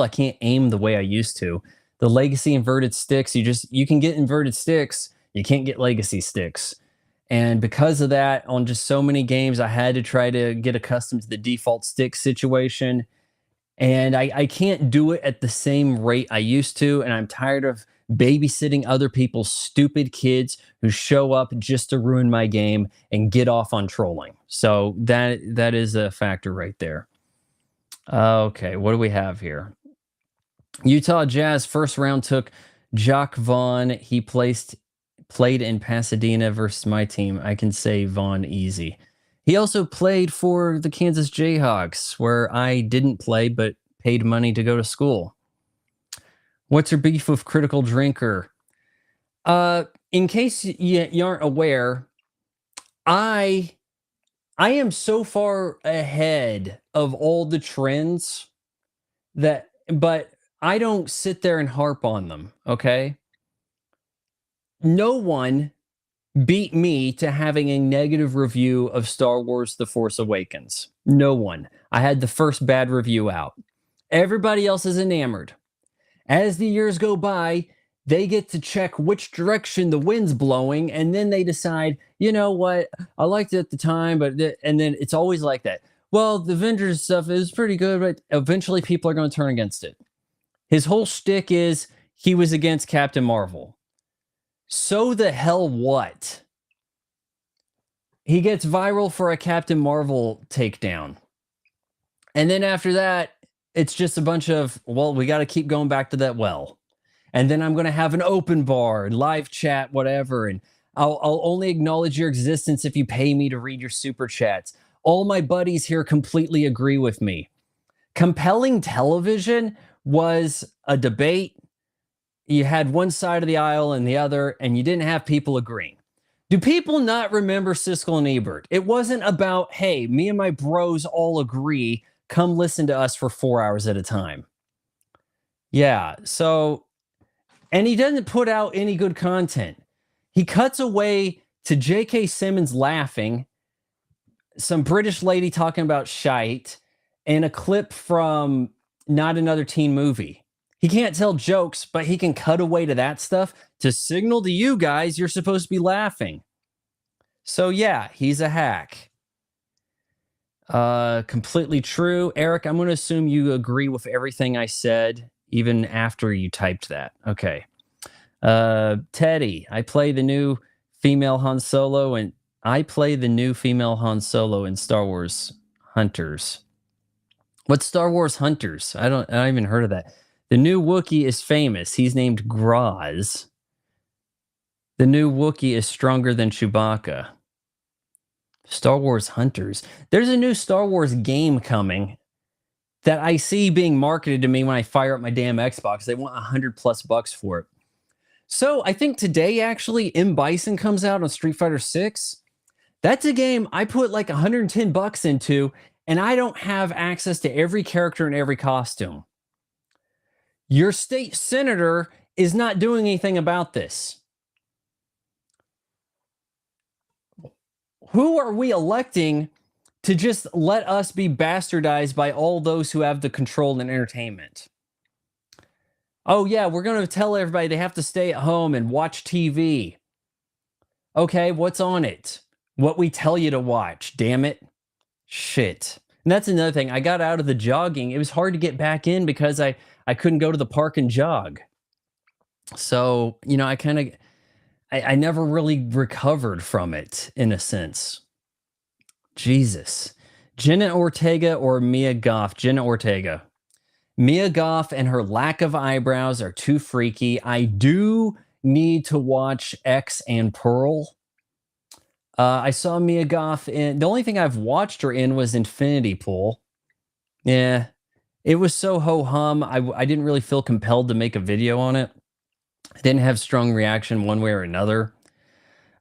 can't aim the way I used to. The legacy inverted sticks, you can get inverted sticks, you can't get legacy sticks. And because of that, on just so many games, I had to try to get accustomed to the default stick situation. And I can't do it at the same rate I used to. And I'm tired of babysitting other people's stupid kids who show up just to ruin my game and get off on trolling. So that is a factor right there. Okay, what do we have here? Utah Jazz first round took Jock Vaughn. He played in Pasadena versus my team. I can say Vaughn easy. He also played for the Kansas Jayhawks, where I didn't play but paid money to go to school. What's your beef with Critical Drinker? In case you aren't aware, I am so far ahead of all the trends but I don't sit there and harp on them, okay? No one beat me to having a negative review of Star Wars The Force Awakens. No one. I had the first bad review out. Everybody else is enamored. As the years go by, they get to check which direction the wind's blowing, and then they decide, you know what, I liked it at the time, and then it's always like that. Well, the Avengers stuff is pretty good, but eventually people are going to turn against it. His whole shtick is he was against Captain Marvel. So the hell what? He gets viral for a Captain Marvel takedown. And then after that, it's just a bunch of, well, we got to keep going back to that well. And then I'm going to have an open bar, live chat, whatever. And I'll only acknowledge your existence if you pay me to read your super chats. All my buddies here completely agree with me. Compelling television was a debate. You had one side of the aisle and the other, and you didn't have people agreeing. Do people not remember Siskel and Ebert? It wasn't about, hey, me and my bros all agree. Come listen to us for 4 hours at a time. Yeah, so, and he doesn't put out any good content. He cuts away to J.K. Simmons laughing, some British lady talking about shite, and a clip from Not Another Teen Movie. He can't tell jokes, but he can cut away to that stuff to signal to you guys you're supposed to be laughing. So yeah, he's a hack. Completely true. Eric, I'm going to assume you agree with everything I said, even after you typed that. Okay. Teddy, I play the new female Han Solo in Star Wars Hunters. What's Star Wars Hunters? I don't even heard of that. The new Wookiee is famous. He's named Graz. The new Wookiee is stronger than Chewbacca. Star Wars Hunters. There's a new Star Wars game coming that I see being marketed to me when I fire up my damn Xbox. They want $100+ for it. So I think today, actually, M. Bison comes out on Street Fighter 6. That's a game I put like $110 into, and I don't have access to every character and every costume. Your state senator is not doing anything about this. Who are we electing to just let us be bastardized by all those who have the control in entertainment? Oh, yeah, we're going to tell everybody they have to stay at home and watch TV. Okay, what's on it? What we tell you to watch, damn it. Shit. And that's another thing. I got out of the jogging. It was hard to get back in because I couldn't go to the park and jog. So, I never really recovered from it in a sense. Jesus. Jenna Ortega or Mia Goth? Jenna Ortega. Mia Goth and her lack of eyebrows are too freaky. I do need to watch X and Pearl. I saw Mia Goth in the only thing I've watched her in was Infinity Pool. Yeah, it was so ho hum. I didn't really feel compelled to make a video on it. I didn't have strong reaction one way or another.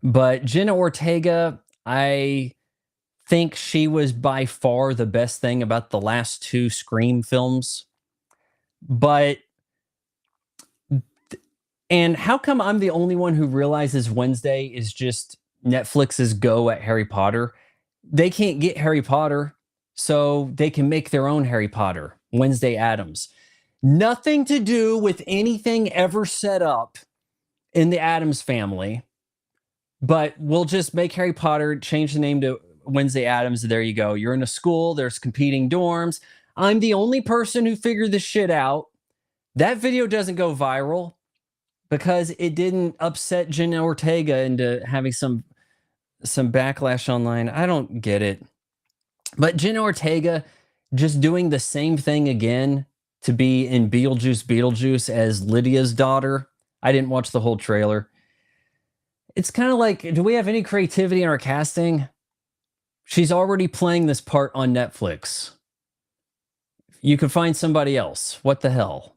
But Jenna Ortega, I think she was by far the best thing about the last two Scream films. But and how come I'm the only one who realizes Wednesday is just Netflix's go at Harry Potter? They can't get Harry Potter, so they can make their own Harry Potter, Wednesday Addams. Nothing to do with anything ever set up in the Addams family, but we'll just make Harry Potter, change the name to Wednesday Addams. There you go. You're in a school, there's competing dorms. I'm the only person who figured this shit out. That video doesn't go viral because it didn't upset Jenna Ortega into having some backlash online. I don't get it. But Jenna Ortega just doing the same thing again to be in Beetlejuice as Lydia's daughter. I didn't watch the whole trailer. It's kind of like, do we have any creativity in our casting? She's already playing this part on Netflix. You could find somebody else. What the hell?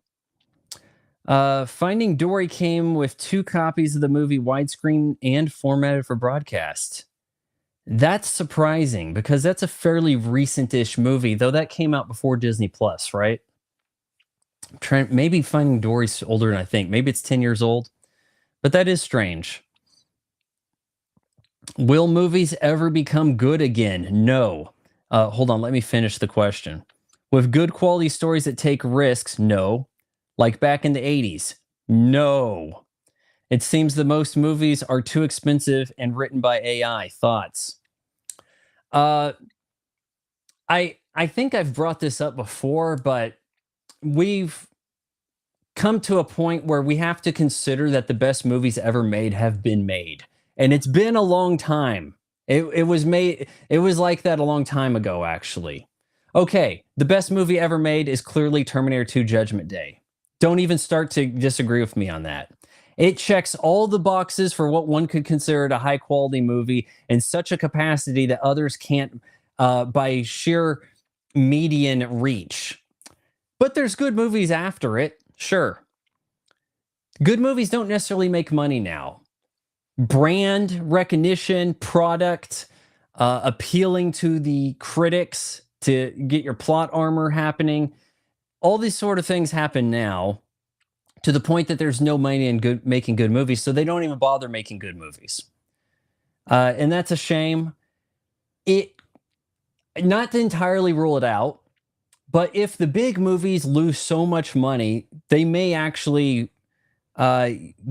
Finding Dory came with 2 copies of the movie widescreen and formatted for broadcast. That's surprising because that's a fairly recent-ish movie, though that came out before Disney Plus, right? Maybe Finding Dory's older than I think. Maybe it's 10 years old, but that is strange. Will movies ever become good again? No. Hold on, let me finish the question. With good quality stories that take risks, no. Like back in the 80s, no. It seems the most movies are too expensive and written by AI. Thoughts? I think I've brought this up before, but we've come to a point where we have to consider that the best movies ever made have been made. And it's been a long time. It was made, it was like that a long time ago, actually. Okay, the best movie ever made is clearly Terminator 2 Judgment Day. Don't even start to disagree with me on that. It checks all the boxes for what one could consider a high quality movie in such a capacity that others can't by sheer median reach. But there's good movies after it, sure. Good movies don't necessarily make money now. Brand recognition, product, appealing to the critics to get your plot armor happening. All these sort of things happen now to the point that there's no money in making good movies, so they don't even bother making good movies. And that's a shame. Not to entirely rule it out, but if the big movies lose so much money, they may actually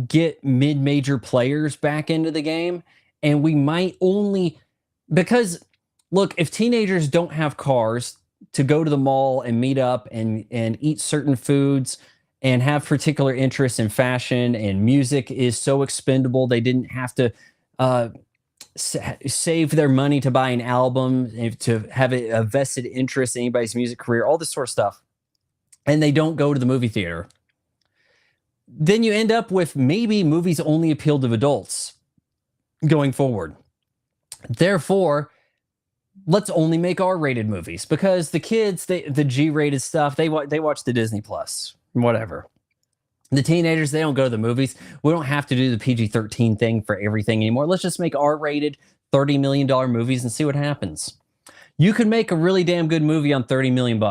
get mid-major players back into the game, and we might only... Because, look, if teenagers don't have cars to go to the mall and meet up and eat certain foods and have particular interests in fashion, and music is so expendable they didn't have to save their money to buy an album, to have a vested interest in anybody's music career, all this sort of stuff, and they don't go to the movie theater, then you end up with maybe movies only appeal to adults going forward. Therefore, let's only make R-rated movies, because the kids, the G-rated stuff, they watch the Disney Plus, whatever. The teenagers, they don't go to the movies. We don't have to do the PG-13 thing for everything anymore. Let's just make R-rated $30 million movies and see what happens. You could make a really damn good movie on $30 million.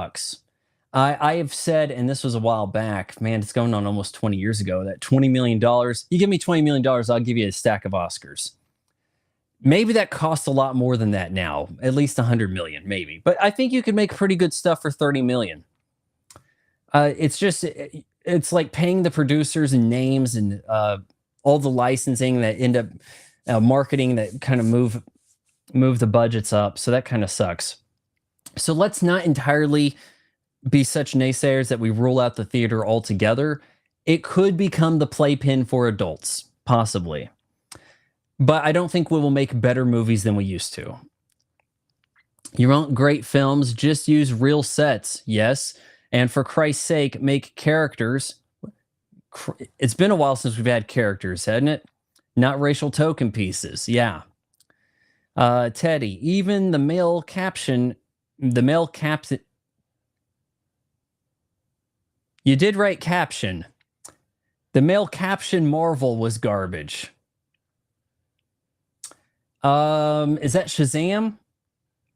I have said, and this was a while back, man, it's going on almost 20 years ago, that $20 million, you give me $20 million, I'll give you a stack of Oscars. Maybe that costs a lot more than that now, at least 100 million, maybe. But I think you could make pretty good stuff for 30 million. It's just it's like paying the producers and names and all the licensing that end up marketing that kind of move the budgets up. So that kind of sucks. So let's not entirely be such naysayers that we rule out the theater altogether. It could become the playpen for adults, possibly. But I don't think we will make better movies than we used to. You want great films, just use real sets, yes. And for Christ's sake, make characters. It's been a while since we've had characters, hasn't it? Not racial token pieces, yeah. Teddy, even the male caption, you did write caption. The male caption Marvel was garbage. Is that Shazam?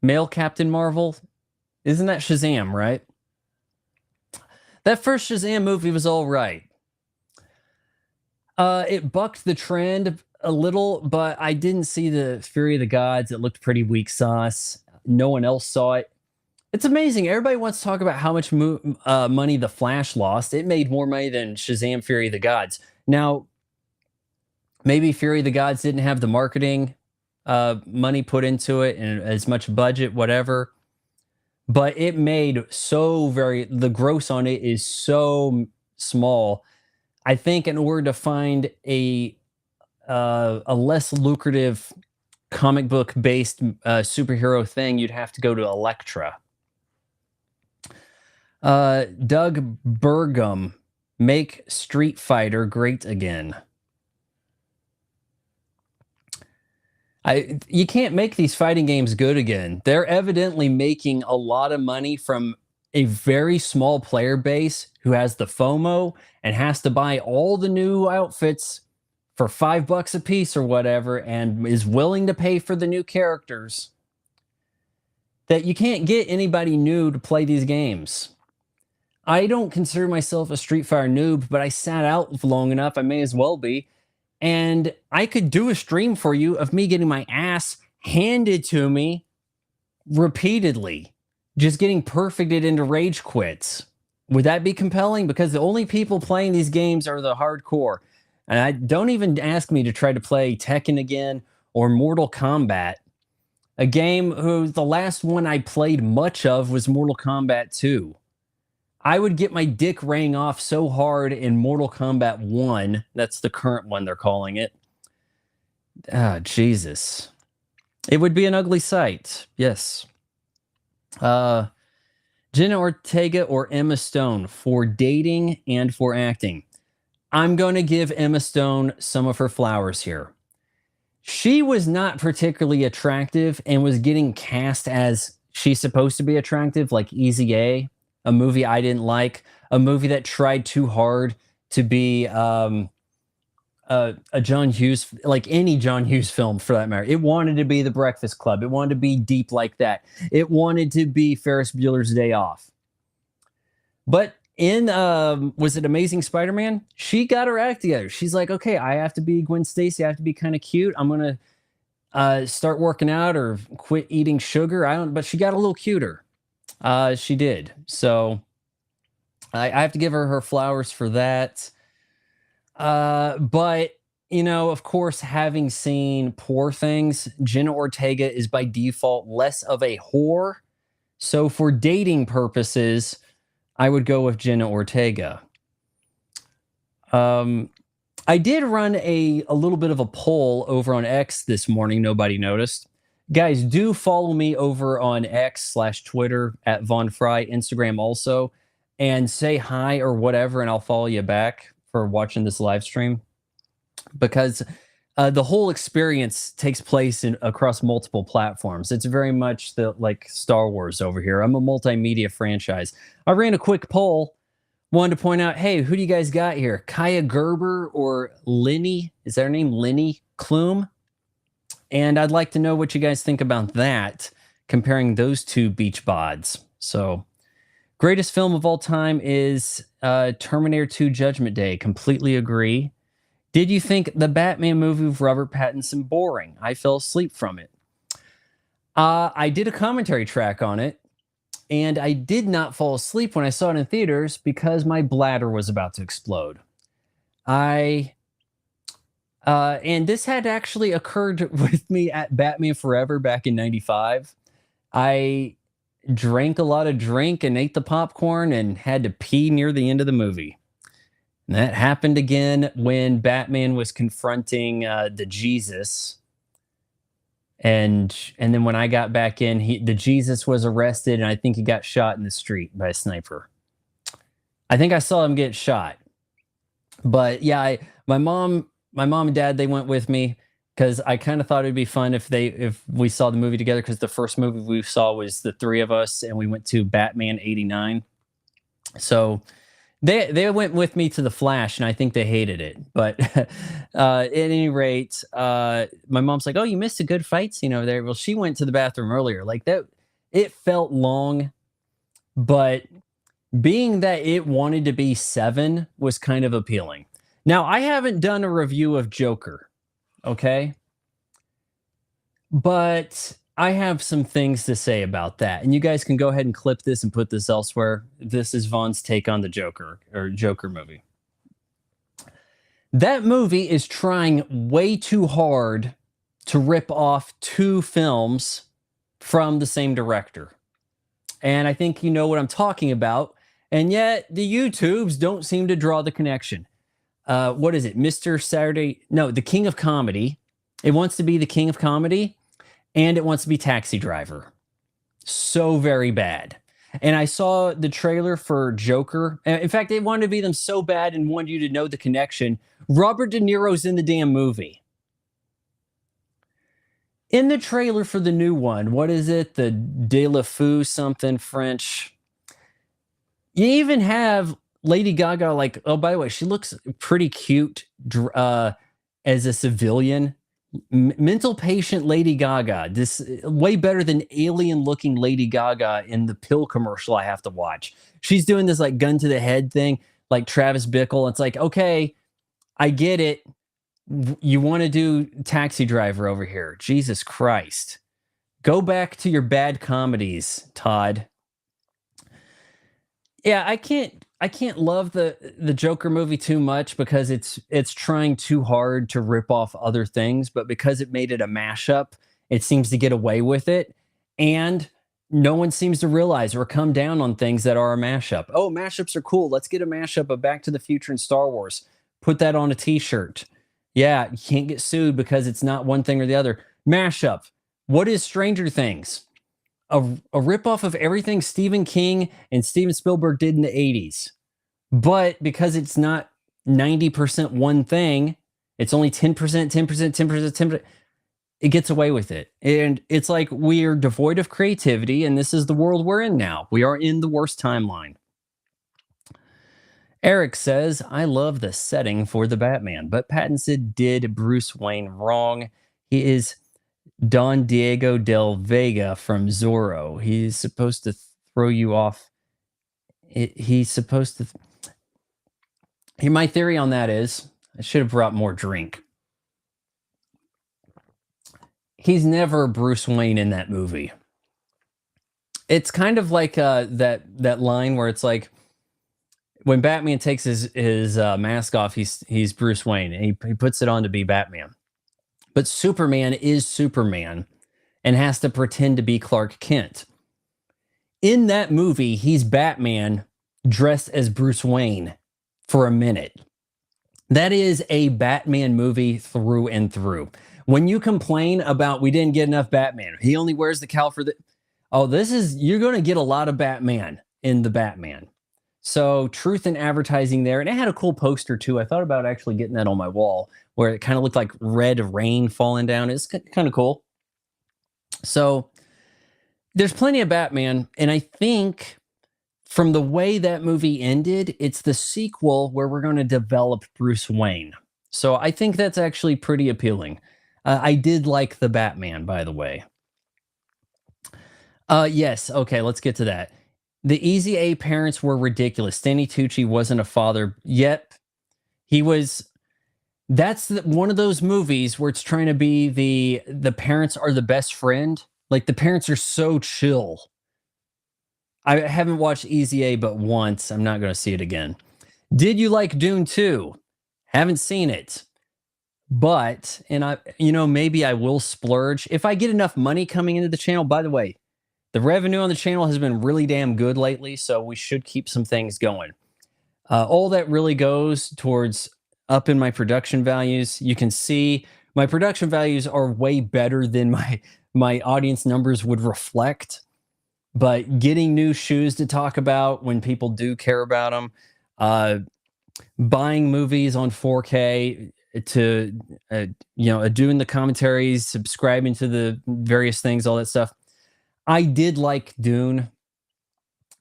Male Captain Marvel? Isn't that Shazam, right? That first Shazam movie was all right. It bucked the trend a little, but I didn't see the Fury of the Gods. It looked pretty weak sauce. No one else saw it. It's amazing. Everybody wants to talk about how much money The Flash lost. It made more money than Shazam Fury of the Gods. Now, maybe Fury of the Gods didn't have the marketing money put into it and as much budget, whatever. But it made the gross on it is so small. I think in order to find a less lucrative comic book based superhero thing, you'd have to go to Elektra. Doug Burgum, make Street Fighter great again. You can't make these fighting games good again. They're evidently making a lot of money from a very small player base who has the FOMO and has to buy all the new outfits for $5 a piece or whatever and is willing to pay for the new characters. That you can't get anybody new to play these games. I don't consider myself a Street Fighter noob, but I sat out long enough, I may as well be. And I could do a stream for you of me getting my ass handed to me repeatedly, just getting perfected into rage quits. Would that be compelling? Because the only people playing these games are the hardcore. And I don't even ask me to try to play Tekken again or Mortal Kombat. A game whose the last one I played much of was Mortal Kombat 2. I would get my dick rang off so hard in Mortal Kombat 1. That's the current one they're calling it. Ah, Jesus. It would be an ugly sight. Yes. Jenna Ortega or Emma Stone for dating and for acting. I'm going to give Emma Stone some of her flowers here. She was not particularly attractive and was getting cast as she's supposed to be attractive, like Easy A movie I didn't like, a movie that tried too hard to be a John Hughes, like any John Hughes film for that matter. It wanted to be The Breakfast Club. It wanted to be deep like that. It wanted to be Ferris Bueller's Day Off. But in, was it Amazing Spider-Man? She got her act together. She's like, okay, I have to be Gwen Stacy. I have to be kind of cute. I'm going to start working out or quit eating sugar. But she got a little cuter. She did. So I have to give her flowers for that. But, you know, of course, having seen Poor Things, Jenna Ortega is by default less of a whore. So for dating purposes, I would go with Jenna Ortega. I did run a little bit of a poll over on X this morning. Nobody noticed. Guys, do follow me over on X/Twitter at Von Fry, Instagram also, and say hi or whatever, and I'll follow you back for watching this live stream. Because the whole experience takes place across multiple platforms. It's very much like Star Wars over here. I'm a multimedia franchise. I ran a quick poll. Wanted to point out, hey, who do you guys got here? Kaya Gerber or Linny? Is that her name? Linny Klum? And I'd like to know what you guys think about that, comparing those two beach bods. So, greatest film of all time is Terminator 2 Judgment Day. Completely agree. Did you think the Batman movie with Robert Pattinson boring? I fell asleep from it. I did a commentary track on it, and I did not fall asleep when I saw it in theaters because my bladder was about to explode. I and this had actually occurred with me at Batman Forever back in '95. I drank a lot of drink and ate the popcorn and had to pee near the end of the movie. And that happened again when Batman was confronting the Jesus, and then when I got back in, the Jesus was arrested, and I think he got shot in the street by a sniper. I think I saw him get shot. But yeah, my mom and dad, they went with me because I kind of thought it'd be fun if we saw the movie together, because the first movie we saw was the three of us, and we went to Batman '89. So they went with me to the Flash, and I think they hated it. But at any rate, my mom's like, "Oh, you missed a good fight scene over there." Well, she went to the bathroom earlier. Like that, it felt long, but being that it wanted to be 7 was kind of appealing. Now, I haven't done a review of Joker, okay? But I have some things to say about that. And you guys can go ahead and clip this and put this elsewhere. This is Vaughn's take on the Joker or Joker movie. That movie is trying way too hard to rip off 2 films from the same director. And I think you know what I'm talking about. And yet the YouTubes don't seem to draw the connection. What is it? Mr. Saturday? No, the King of Comedy. It wants to be the King of Comedy, and it wants to be Taxi Driver. So very bad. And I saw the trailer for Joker. In fact, they wanted to be them so bad and wanted you to know the connection. Robert De Niro's in the damn movie. In the trailer for the new one, what is it? The De La Fou something French. You even have Lady Gaga, like, oh, by the way, she looks pretty cute as a civilian. Mental patient Lady Gaga. This way better than alien looking Lady Gaga in the pill commercial I have to watch. She's doing this like gun to the head thing, like Travis Bickle. It's like, okay, I get it. You want to do Taxi Driver over here. Jesus Christ. Go back to your bad comedies, Todd. Yeah, I can't love the Joker movie too much because it's trying too hard to rip off other things, but because it made it a mashup, it seems to get away with it. And no one seems to realize or come down on things that are a mashup. Oh, mashups are cool. Let's get a mashup of Back to the Future and Star Wars. Put that on a t-shirt. Yeah, you can't get sued because it's not one thing or the other. Mashup. What is Stranger Things? A ripoff of everything Stephen King and Steven Spielberg did in the 80s. But because it's not 90% one thing, it's only 10%, 10%, 10%, 10%, it gets away with it. And it's like we're devoid of creativity, and this is the world we're in now. We are in the worst timeline. Eric says, I love the setting for the Batman, but Pattinson did Bruce Wayne wrong. He is Don Diego del Vega from Zorro. He's supposed to throw you off. He's supposed to. My theory on that is I should have brought more drink. He's never Bruce Wayne in that movie. It's kind of like that line where it's like when Batman takes his mask off, he's Bruce Wayne, and he puts it on to be Batman. But Superman is Superman and has to pretend to be Clark Kent. In that movie, he's Batman dressed as Bruce Wayne for a minute. That is a Batman movie through and through. When you complain about we didn't get enough Batman, he only wears the cowl for the. Oh, you're going to get a lot of Batman in the Batman. So truth in advertising there. And it had a cool poster too. I thought about actually getting that on my wall where it kind of looked like red rain falling down. It's kind of cool. So there's plenty of Batman. And I think from the way that movie ended, it's the sequel where we're going to develop Bruce Wayne. So I think that's actually pretty appealing. I did like the Batman, by the way. Yes. Okay, let's get to that. The Easy A parents were ridiculous. Stanley Tucci wasn't a father. Yep. He was. One of those movies where it's trying to be the parents are the best friend. Like the parents are so chill. I haven't watched Easy A but once. I'm not going to see it again. Did you like Dune 2? Haven't seen it. But maybe I will splurge if I get enough money coming into the channel. By the way, the revenue on the channel has been really damn good lately, so we should keep some things going. All that really goes towards up in my production values. You can see my production values are way better than my audience numbers would reflect. But getting new shoes to talk about when people do care about them, uh, buying movies on 4K to doing the commentaries, subscribing to the various things, all that stuff. I did like Dune.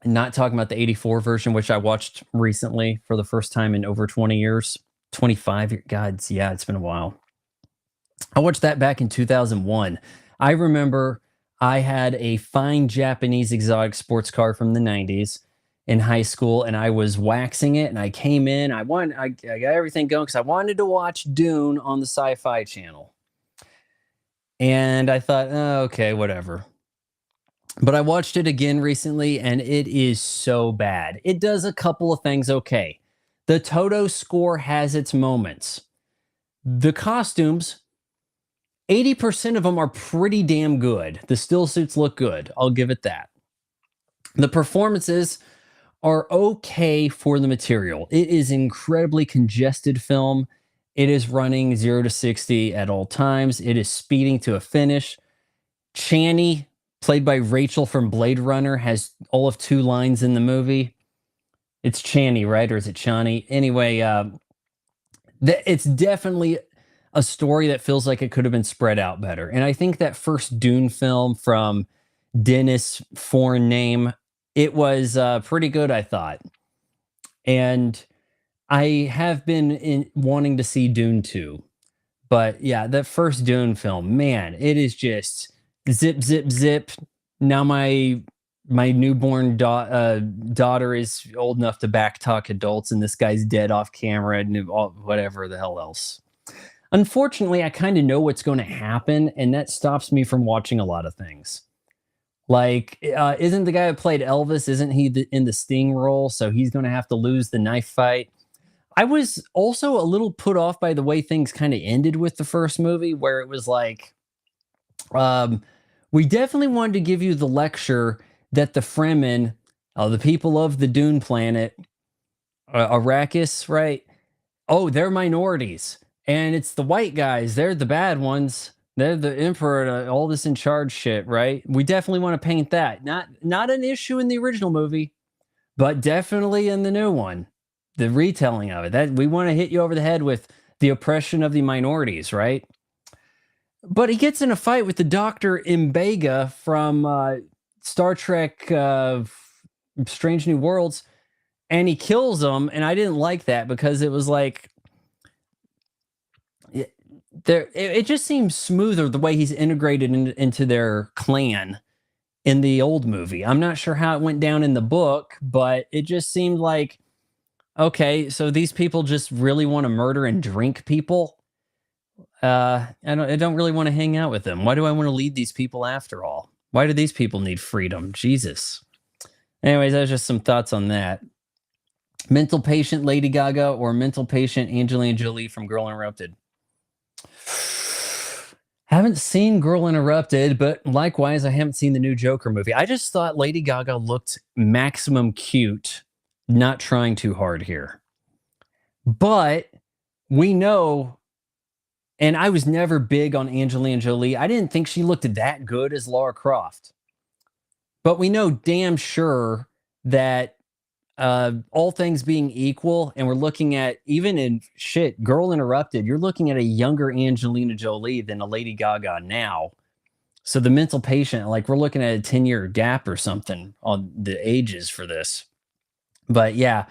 Not talking about the 84 version, which I watched recently for the first time in over 20 years. 25 God, yeah, it's been a while. I watched that back in 2001. I remember I had a fine Japanese exotic sports car from the 90s in high school, and I was waxing it, and I came in. I got everything going because I wanted to watch Dune on the Sci-Fi Channel. And I thought, oh, okay, whatever. But I watched it again recently, and it is so bad. It does a couple of things okay. The Toto score has its moments. The costumes, 80% of them are pretty damn good. The still suits look good. I'll give it that. The performances are okay for the material. It is incredibly congested film. It is running 0 to 60 at all times. It is speeding to a finish. Chani, played by Rachel from Blade Runner, has all of 2 lines in the movie. It's Chani, right? Or is it Chani? Anyway, it's definitely a story that feels like it could have been spread out better. And I think that first Dune film from Dennis, foreign name, it was pretty good, I thought. And I have been wanting to see Dune 2. But yeah, that first Dune film, man, it is just zip, zip, zip. Now my newborn daughter is old enough to backtalk adults, and this guy's dead off camera and whatever the hell else. Unfortunately, I kind of know what's going to happen, and that stops me from watching a lot of things. Like, isn't the guy who played Elvis, isn't he in the Sting role? So he's going to have to lose the knife fight. I was also a little put off by the way things kind of ended with the first movie, where it was like, we definitely wanted to give you the lecture that the Fremen, the people of the Dune planet, Arrakis, right? Oh, they're minorities. And it's the white guys. They're the bad ones. They're the emperor, all this in charge shit, right? We definitely want to paint that. Not an issue in the original movie, but definitely in the new one. The retelling of it. That we want to hit you over the head with the oppression of the minorities, right? But he gets in a fight with the Dr. Mbega from Star Trek Strange New Worlds, and he kills him, and I didn't like that because it was like it just seems smoother the way he's integrated into their clan in the old movie. I'm not sure how it went down in the book, but it just seemed like, okay, so these people just really want to murder and drink people. I don't really want to hang out with them. Why do I want to lead these people after all? Why do these people need freedom? Jesus. Anyways, that's just some thoughts on that. Mental patient Lady Gaga or mental patient Angelina Jolie from Girl Interrupted? Haven't seen Girl Interrupted, but likewise, I haven't seen the new Joker movie. I just thought Lady Gaga looked maximum cute, not trying too hard here. But we know, and I was never big on Angelina Jolie. I didn't think she looked that good as Lara Croft. But we know damn sure that all things being equal, and we're looking at, even in Girl Interrupted, you're looking at a younger Angelina Jolie than a Lady Gaga now. So the mental patient, like, we're looking at a 10-year gap or something on the ages for this. But yeah,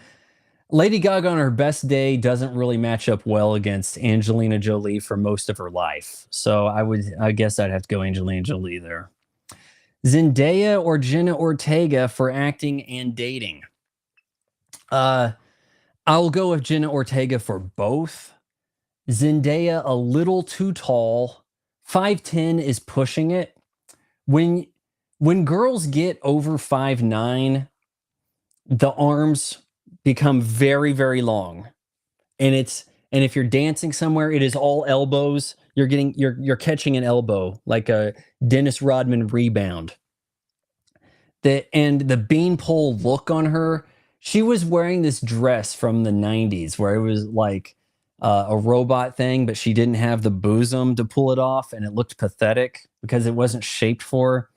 Lady Gaga on her best day doesn't really match up well against Angelina Jolie for most of her life. So I guess I'd have to go Angelina Jolie there. Zendaya or Jenna Ortega for acting and dating? I'll go with Jenna Ortega for both. Zendaya a little too tall. 5'10" is pushing it. When when girls get over 5'9", the arms become very, very long. And if you're dancing somewhere, it is all elbows. You're catching an elbow like a Dennis Rodman rebound. The beanpole look on her. She was wearing this dress from the 90s where it was like a robot thing, but she didn't have the bosom to pull it off, and it looked pathetic because it wasn't shaped for her.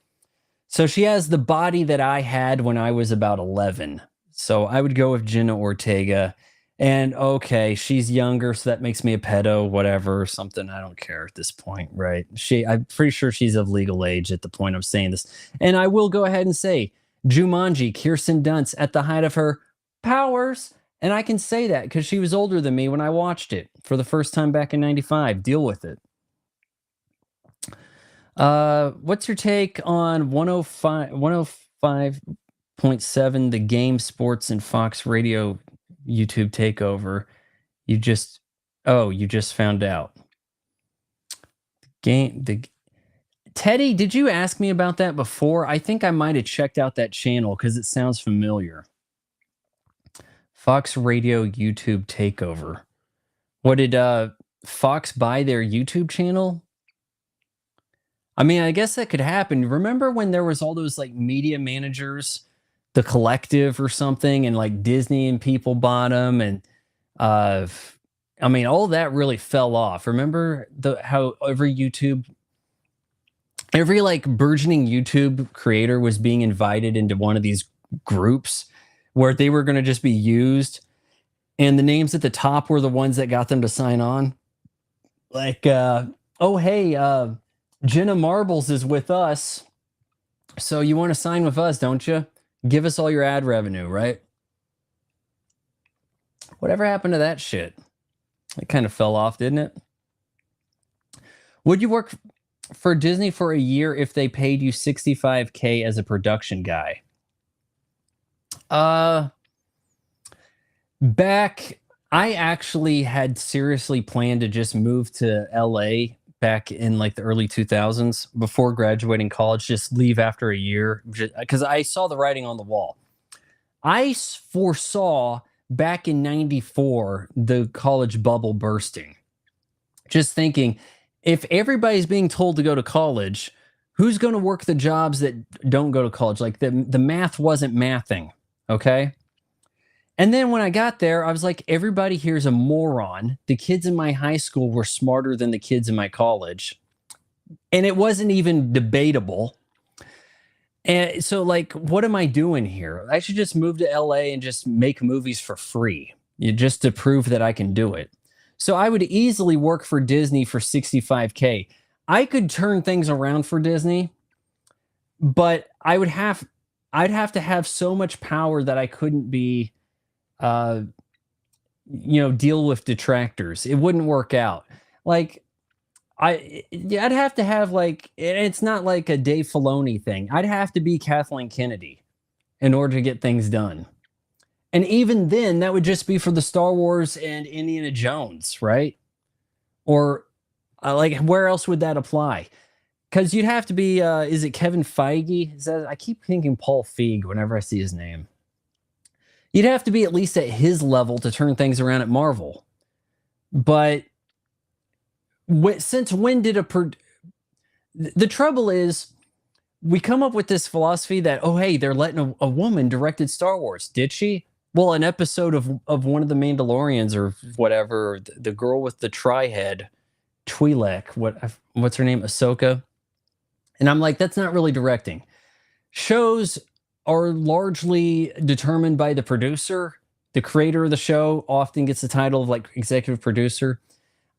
So she has the body that I had when I was about 11. So I would go with Jenna Ortega. And okay, she's younger, so that makes me a pedo, whatever, something. I don't care at this point, right? I'm pretty sure she's of legal age at the point I'm saying this. And I will go ahead and say Jumanji, Kirsten Dunst at the height of her powers. And I can say that because she was older than me when I watched it for the first time back in 95. Deal with it. What's your take on 105.7, the Game Sports and Fox Radio YouTube takeover? You just you just found out. Teddy, did you ask me about that before? I think I might have checked out that channel because it sounds familiar. Fox Radio YouTube takeover. What did Fox buy their YouTube channel? I mean, I guess that could happen. Remember when there was all those like media managers, the collective or something, and like Disney and people bought them, and I mean, all that really fell off. Remember how every like burgeoning YouTube creator was being invited into one of these groups where they were going to just be used, and the names at the top were the ones that got them to sign on. Like, oh hey, Jenna Marbles is with us. So you want to sign with us, don't you? Give us all your ad revenue, right? Whatever happened to that shit? It kind of fell off, didn't it? Would you work for Disney for a year if they paid you $65K as a production guy? Back, I actually had seriously planned to just move to LA back in like the early 2000s before graduating college, just leave after a year because I saw the writing on the wall. I foresaw back in 94 the college bubble bursting. Just thinking, if everybody's being told to go to college, who's going to work the jobs that don't go to college? Like the math wasn't mathing, okay? And then when I got there, I was like, everybody here's a moron. The kids in my high school were smarter than the kids in my college. And it wasn't even debatable. And so, like, what am I doing here? I should just move to LA and just make movies for free, just to prove that I can do it. So I would easily work for Disney for 65K. I could turn things around for Disney, but I'd have to have so much power that I couldn't be deal with detractors. It wouldn't work out. Like I'd have to have like, it's not like a Dave Filoni thing. I'd have to be Kathleen Kennedy in order to get things done. And even then, that would just be for the Star Wars and Indiana Jones, right? Or like, where else would that apply? Because you'd have to be, is it Kevin Feige? I keep thinking Paul Feig whenever I see his name. You'd have to be at least at his level to turn things around at Marvel. But since when did the trouble is, we come up with this philosophy that, oh, hey, they're letting a woman directed Star Wars. Did she? Well, an episode of one of the Mandalorians or whatever, the girl with the tri-head, Twi'lek, what's her name? Ahsoka. And I'm like, that's not really directing. Shows are largely determined by the producer. The creator of the show often gets the title of like executive producer.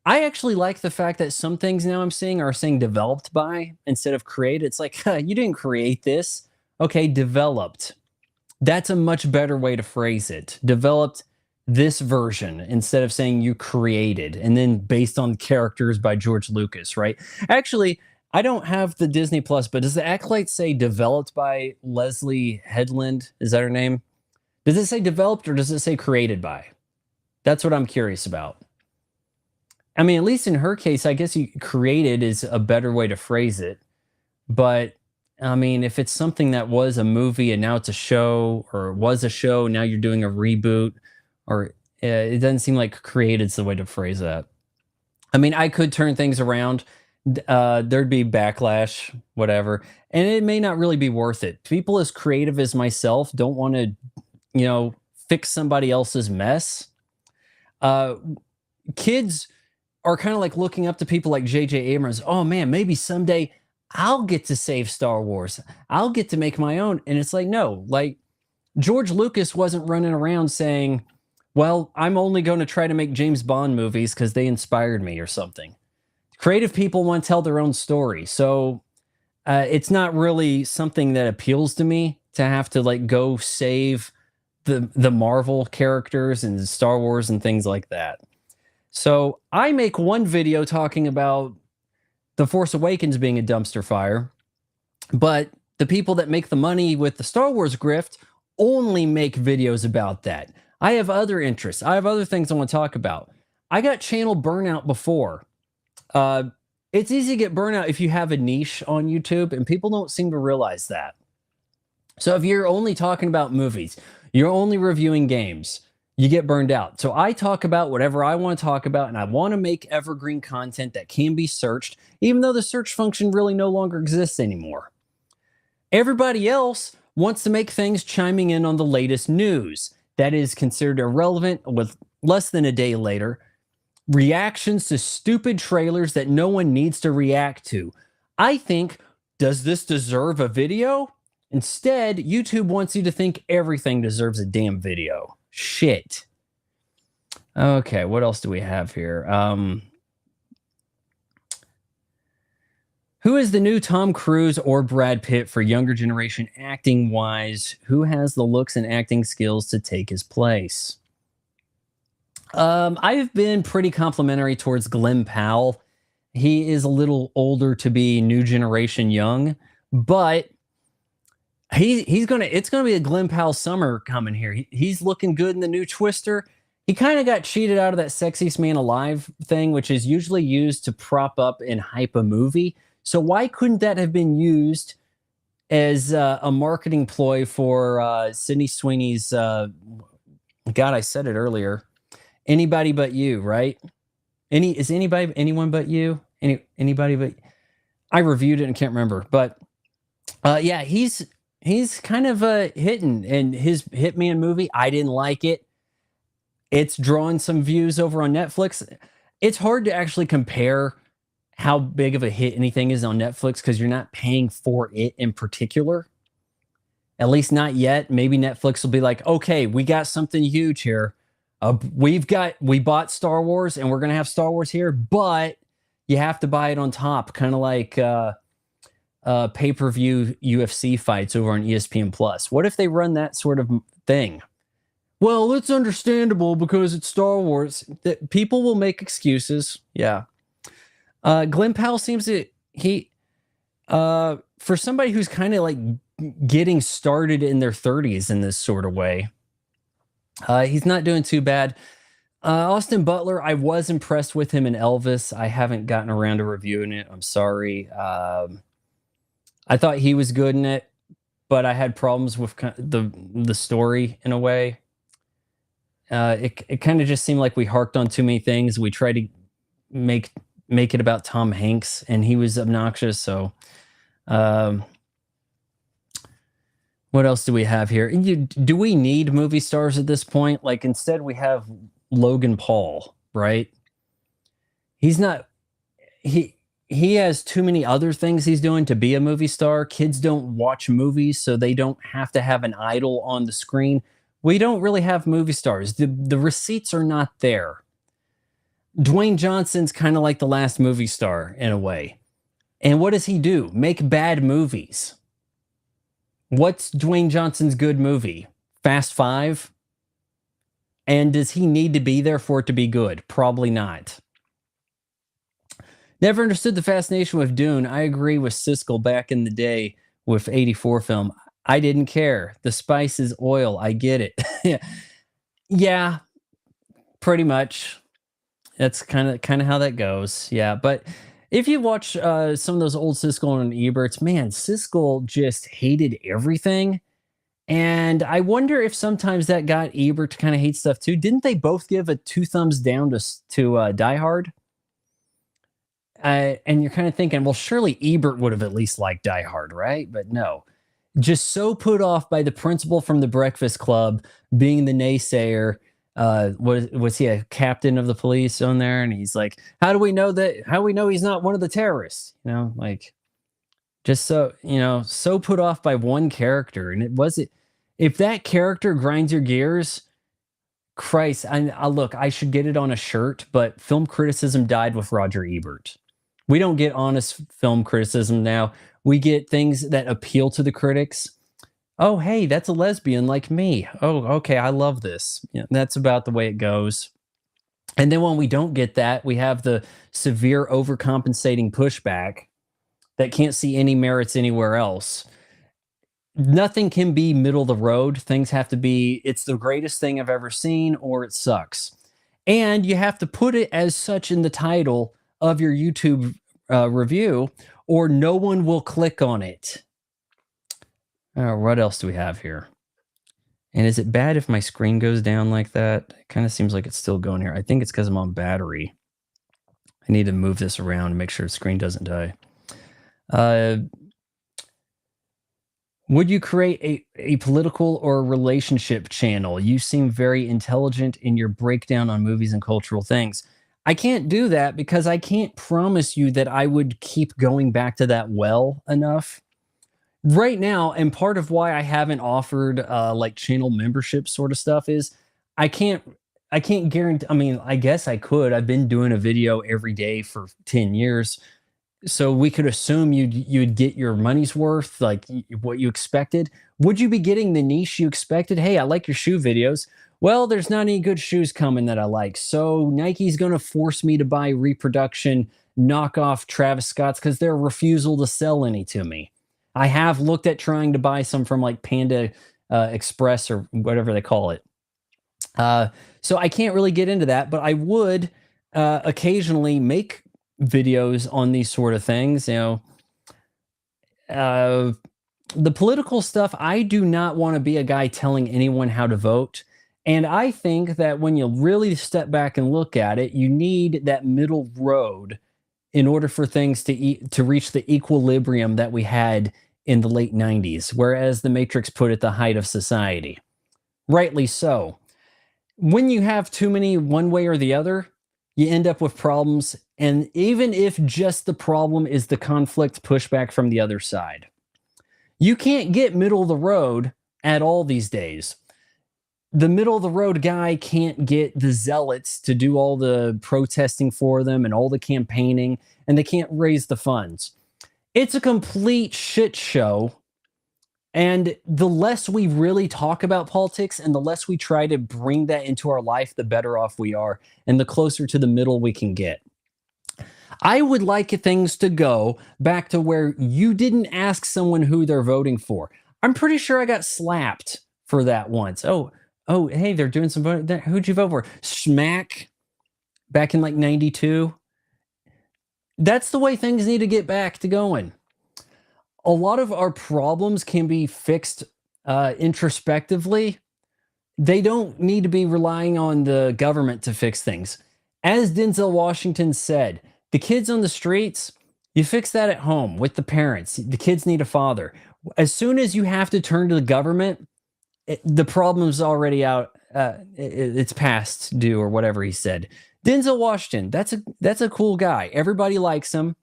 I actually like the fact that some things now I'm seeing are saying developed by instead of created. It's like, you didn't create this. Okay, developed. That's a much better way to phrase it. Developed this version instead of saying you created and then based on characters by George Lucas, right? Actually, I don't have the Disney Plus, but does the Acolyte say developed by Leslie Headland? Is that her name? Does it say developed or does it say created by? That's what I'm curious about. I mean, at least in her case, I guess you created is a better way to phrase it. But I mean, if it's something that was a movie and now it's a show, or was a show, now you're doing a reboot, or it doesn't seem like created's the way to phrase that. I mean, I could turn things around. There'd be backlash, whatever, and it may not really be worth it. People as creative as myself don't want to, fix somebody else's mess. Uh, Kids are kind of like looking up to people like J.J. Abrams. Oh man, maybe someday I'll get to save Star Wars. I'll get to make my own. And it's like, no, like George Lucas wasn't running around saying, well, I'm only going to try to make James Bond movies because they inspired me or something. Creative people want to tell their own story. So it's not really something that appeals to me to have to like go save the Marvel characters and Star Wars and things like that. So I make one video talking about The Force Awakens being a dumpster fire, but the people that make the money with the Star Wars grift only make videos about that. I have other interests. I have other things I want to talk about. I got channel burnout before. It's easy to get burnout if you have a niche on YouTube, and people don't seem to realize that. So if you're only talking about movies, you're only reviewing games, you get burned out. So I talk about whatever I want to talk about, and I want to make evergreen content that can be searched, even though the search function really no longer exists anymore. Everybody else wants to make things chiming in on the latest news that is considered irrelevant with less than a day later. Reactions to stupid trailers that no one needs to react to. I think, does this deserve a video? Instead, YouTube wants you to think everything deserves a damn video. Shit. Okay, what else do we have here? Who is the new Tom Cruise or Brad Pitt for younger generation acting wise? Who has the looks and acting skills to take his place? I've been pretty complimentary towards Glenn Powell. He is a little older to be new generation young, but it's gonna be a Glenn Powell summer coming here. He's looking good in the new Twister. He kind of got cheated out of that Sexiest Man Alive thing, which is usually used to prop up and hype a movie. So why couldn't that have been used as a marketing ploy for Sydney Sweeney's? God, I said it earlier. Anybody but you, right? Anyone but you? Anybody but I reviewed it and can't remember, but yeah, he's kind of hitting, and his Hitman movie, I didn't like it. It's drawing some views over on Netflix. It's hard to actually compare how big of a hit anything is on Netflix because you're not paying for it in particular. At least not yet. Maybe Netflix will be like, okay, we got something huge here. We bought Star Wars and we're going to have Star Wars here, but you have to buy it on top, kind of like pay-per-view UFC fights over on ESPN Plus. What if they run that sort of thing? Well, it's understandable because it's Star Wars. That people will make excuses. Yeah. Glenn Powell seems to for somebody who's kind of like getting started in their 30s in this sort of way, he's not doing too bad. Austin Butler, I was impressed with him in Elvis. I haven't gotten around to reviewing it. I'm sorry. I thought he was good in it, but I had problems with the story in a way. It kind of just seemed like we harked on too many things. We tried to make it about Tom Hanks, and he was obnoxious. So, what else do we have here? Do we need movie stars at this point? Like, instead, we have Logan Paul, right? He's not. He has too many other things he's doing to be a movie star. Kids don't watch movies, so they don't have to have an idol on the screen. We don't really have movie stars. The receipts are not there. Dwayne Johnson's kind of like the last movie star in a way. And what does he do? Make bad movies. What's Dwayne Johnson's good movie? Fast Five? And does he need to be there for it to be good? Probably not. Never understood the fascination with Dune. I agree with Siskel back in the day with 84 film. I didn't care. The spice is oil. I get it. Yeah, pretty much. That's kinda how that goes, yeah, but if you watch, some of those old Siskel and Eberts, man, Siskel just hated everything, and I wonder if sometimes that got Ebert to kinda hate stuff too. Didn't they both give a 2 thumbs down to Die Hard? And you're kinda thinking, "Well, surely Ebert would have at least liked Die Hard, right?" But no. Just so put off by the principal from The Breakfast Club being the naysayer. Was he a captain of the police on there? And he's like, how do we know he's not one of the terrorists? Like, just so put off by one character. And it wasn't, if that character grinds your gears, Christ, I look, I should get it on a shirt, but film criticism died with Roger Ebert. We don't get honest film criticism now. We get things that appeal to the critics. Oh, hey, that's a lesbian like me. Oh, okay, I love this. That's about the way it goes. And then when we don't get that, we have the severe overcompensating pushback that can't see any merits anywhere else. Nothing can be middle of the road. Things have to be, it's the greatest thing I've ever seen, or it sucks. And you have to put it as such in the title of your YouTube review, or no one will click on it. What else do we have here? And is it bad if my screen goes down like that? It kind of seems like it's still going here. I think it's because I'm on battery. I need to move this around and make sure the screen doesn't die. Would you create a political or relationship channel? You seem very intelligent in your breakdown on movies and cultural things. I can't do that because I can't promise you that I would keep going back to that well enough right now. And part of why I haven't offered like channel membership sort of stuff is I can't I can't guarantee. I mean, I guess I could. I've been doing a video every day for 10 years. So we could assume you'd get your money's worth, like what you expected. Would you be getting the niche you expected? Hey, I like your shoe videos. Well, there's not any good shoes coming that I like. So Nike's going to force me to buy reproduction knockoff Travis Scott's because their refusal to sell any to me. I have looked at trying to buy some from like Panda Express or whatever they call it. So I can't really get into that, but I would occasionally make videos on these sort of things. The political stuff, I do not want to be a guy telling anyone how to vote. And I think that when you really step back and look at it, you need that middle road in order for things to reach the equilibrium that we had in the late 90s, whereas the Matrix put at the height of society. Rightly so. When you have too many one way or the other, you end up with problems. And even if just the problem is the conflict pushback from the other side, you can't get middle of the road at all these days. The middle of the road guy can't get the zealots to do all the protesting for them and all the campaigning, and they can't raise the funds. It's a complete shit show. And the less we really talk about politics and the less we try to bring that into our life, the better off we are and the closer to the middle we can get. I would like things to go back to where you didn't ask someone who they're voting for. I'm pretty sure I got slapped for that once. Oh, hey, they're doing some voting. Who'd you vote for? Smack back in like 92. That's the way things need to get back to going. A lot of our problems can be fixed introspectively. They don't need to be relying on the government to fix things. As Denzel Washington said, the kids on the streets, you fix that at home with the parents. The kids need a father. As soon as you have to turn to the government, the problem's already out. It's past due or whatever he said. Denzel Washington, that's a cool guy. Everybody likes him.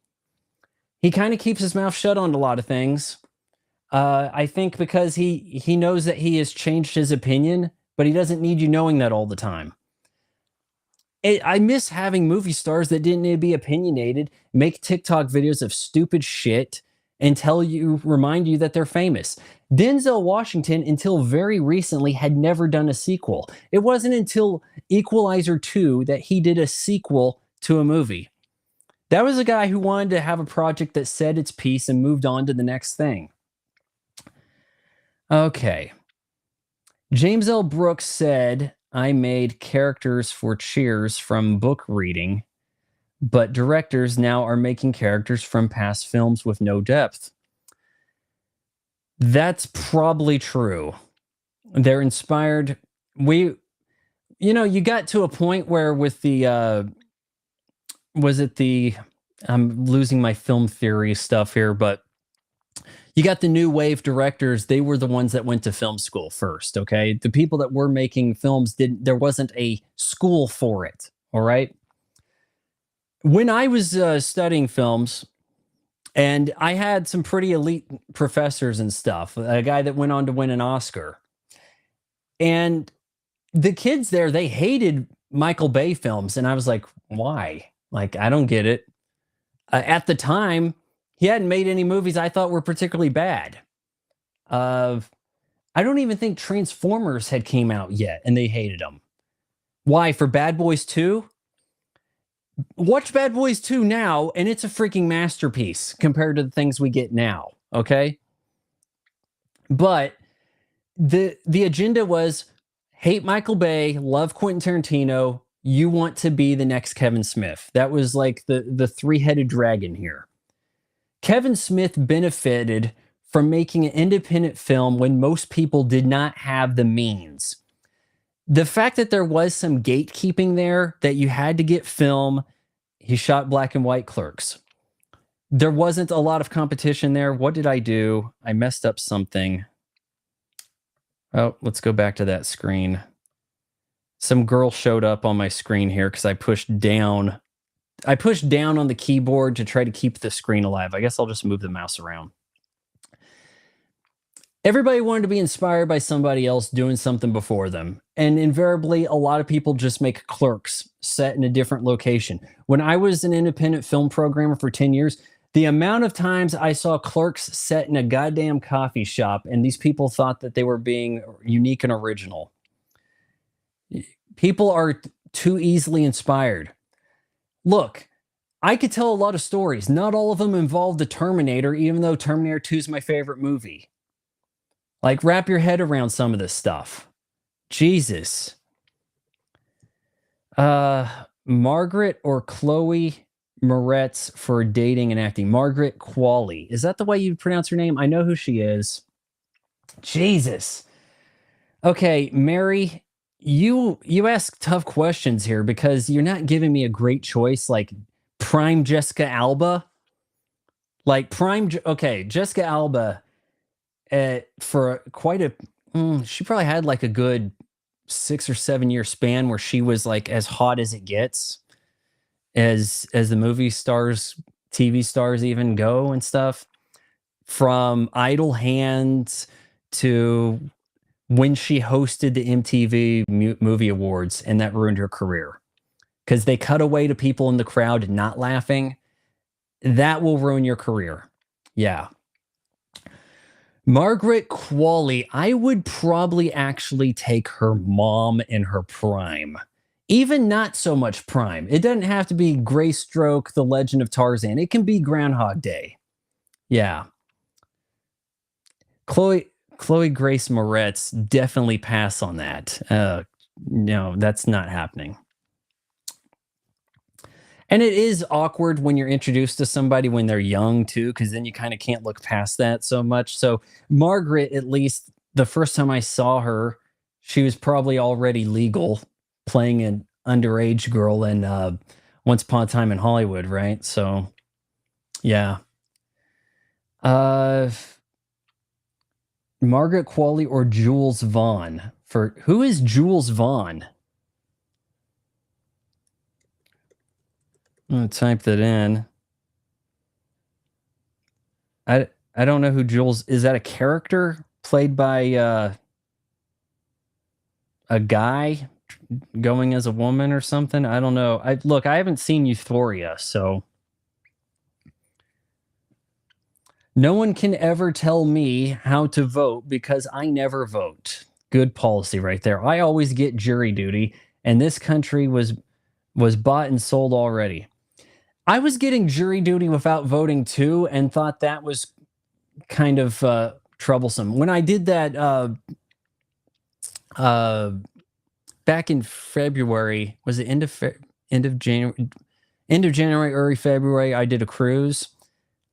He kind of keeps his mouth shut on a lot of things. I think because he knows that he has changed his opinion, but he doesn't need you knowing that all the time. I miss having movie stars that didn't need to be opinionated, make TikTok videos of stupid shit, and remind you that they're famous. Denzel Washington, until very recently, had never done a sequel. It wasn't until Equalizer 2 that he did a sequel to a movie. That was a guy who wanted to have a project that said its piece and moved on to the next thing. Okay. James L. Brooks said, I made characters for Cheers from book reading, but directors now are making characters from past films with no depth. That's probably true. They're inspired. We, you got to a point where with the, was it the, I'm losing my film theory stuff here, but you got the new wave directors. They were the ones that went to film school first. Okay. The people that were making films there wasn't a school for it. All right. When I was studying films, and I had some pretty elite professors and stuff, a guy that went on to win an Oscar. And the kids there, they hated Michael Bay films. And I was like, why? Like, I don't get it. At the time, he hadn't made any movies I thought were particularly bad. I don't even think Transformers had came out yet, and they hated them. Why? For Bad Boys 2? Watch Bad Boys 2 now, and it's a freaking masterpiece compared to the things we get now. Okay. But the agenda was hate Michael Bay, love Quentin Tarantino. You want to be the next Kevin Smith. That was like the three-headed dragon here. Kevin Smith benefited from making an independent film when most people did not have the means. The fact that there was some gatekeeping there, that you had to get film, he shot black and white Clerks. There wasn't a lot of competition there. What did I do? I messed up something. Oh, let's go back to that screen. Some girl showed up on my screen here because I pushed down. I pushed down on the keyboard to try to keep the screen alive. I guess I'll just move the mouse around. Everybody wanted to be inspired by somebody else doing something before them. And invariably, a lot of people just make Clerks set in a different location. When I was an independent film programmer for 10 years, the amount of times I saw Clerks set in a goddamn coffee shop, and these people thought that they were being unique and original. People are too easily inspired. Look, I could tell a lot of stories. Not all of them involve the Terminator, even though Terminator 2 is my favorite movie. Like, wrap your head around some of this stuff. Jesus. Margaret or Chloe Moretz for dating and acting. Margaret Qualley. Is that the way you pronounce her name? I know who she is. Jesus. Okay, Mary, you ask tough questions here because you're not giving me a great choice like prime Jessica Alba. Like okay, Jessica Alba for quite a she probably had like a good 6 or 7 year span where she was like as hot as it gets, as the movie stars, TV stars even go and stuff. From Idle Hands to when she hosted the MTV Movie Awards, and that ruined her career because they cut away to people in the crowd not laughing. That will ruin your career. Yeah. Margaret Qualley, I would probably actually take her mom in her prime. Even not so much prime. It doesn't have to be Greystoke, The Legend of Tarzan. It can be Groundhog Day. Yeah. Chloe Grace Moretz, definitely pass on that. No, that's not happening. And it is awkward when you're introduced to somebody when they're young too, because then you kind of can't look past that so much. So Margaret, at least the first time I saw her, she was probably already legal, playing an underage girl in Once Upon a Time in Hollywood, right? So yeah. Margaret Qualley or Jules Vaughn. For who is Jules Vaughn? I'm gonna type that in. I don't know who Jules is. That a character played by a guy going as a woman or something? I don't know. I haven't seen Euphoria, so no one can ever tell me how to vote because I never vote. Good policy right there. I always get jury duty, and this country was bought and sold already. I was getting jury duty without voting too, and thought that was kind of troublesome. When I did that back in February. Was it end of January? End of January, early February. I did a cruise.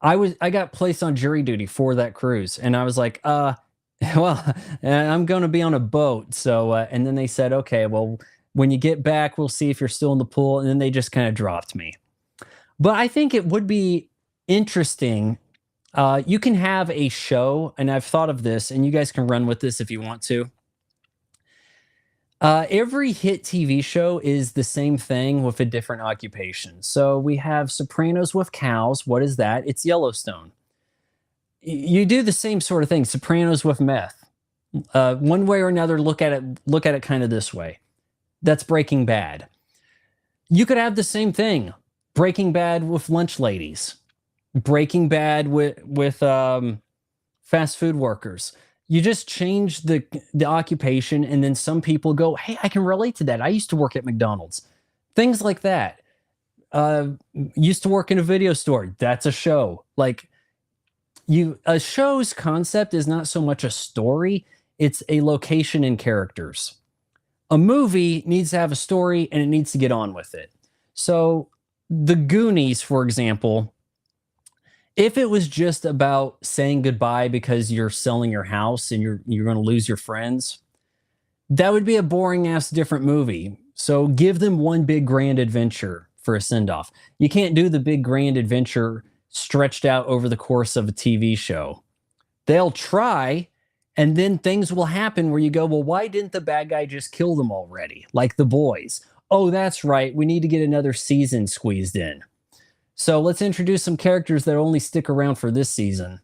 I got placed on jury duty for that cruise, and I was like, well, I'm going to be on a boat. So, and then they said, okay, well, when you get back, we'll see if you're still in the pool. And then they just kind of dropped me. But I think it would be interesting. You can have a show, and I've thought of this, and you guys can run with this if you want to. Every hit TV show is the same thing with a different occupation. So we have Sopranos with cows. What is that? It's Yellowstone. You do the same sort of thing. Sopranos with meth. One way or another, look at it kind of this way. That's Breaking Bad. You could have the same thing. Breaking Bad with lunch ladies. Breaking Bad with fast food workers. You just change the occupation, and then some people go, hey, I can relate to that. I used to work at McDonald's. Things like that. Used to work in a video store. That's a show. Like, a show's concept is not so much a story, it's a location and characters. A movie needs to have a story, and it needs to get on with it. So the Goonies, for example, if it was just about saying goodbye because you're selling your house and you're going to lose your friends, that would be a boring ass different movie. So give them one big grand adventure for a send off. You can't do the big grand adventure stretched out over the course of a TV show. They'll try, and then things will happen where you go, well, why didn't the bad guy just kill them already? Like The Boys. Oh, that's right. We need to get another season squeezed in. So let's introduce some characters that only stick around for this season,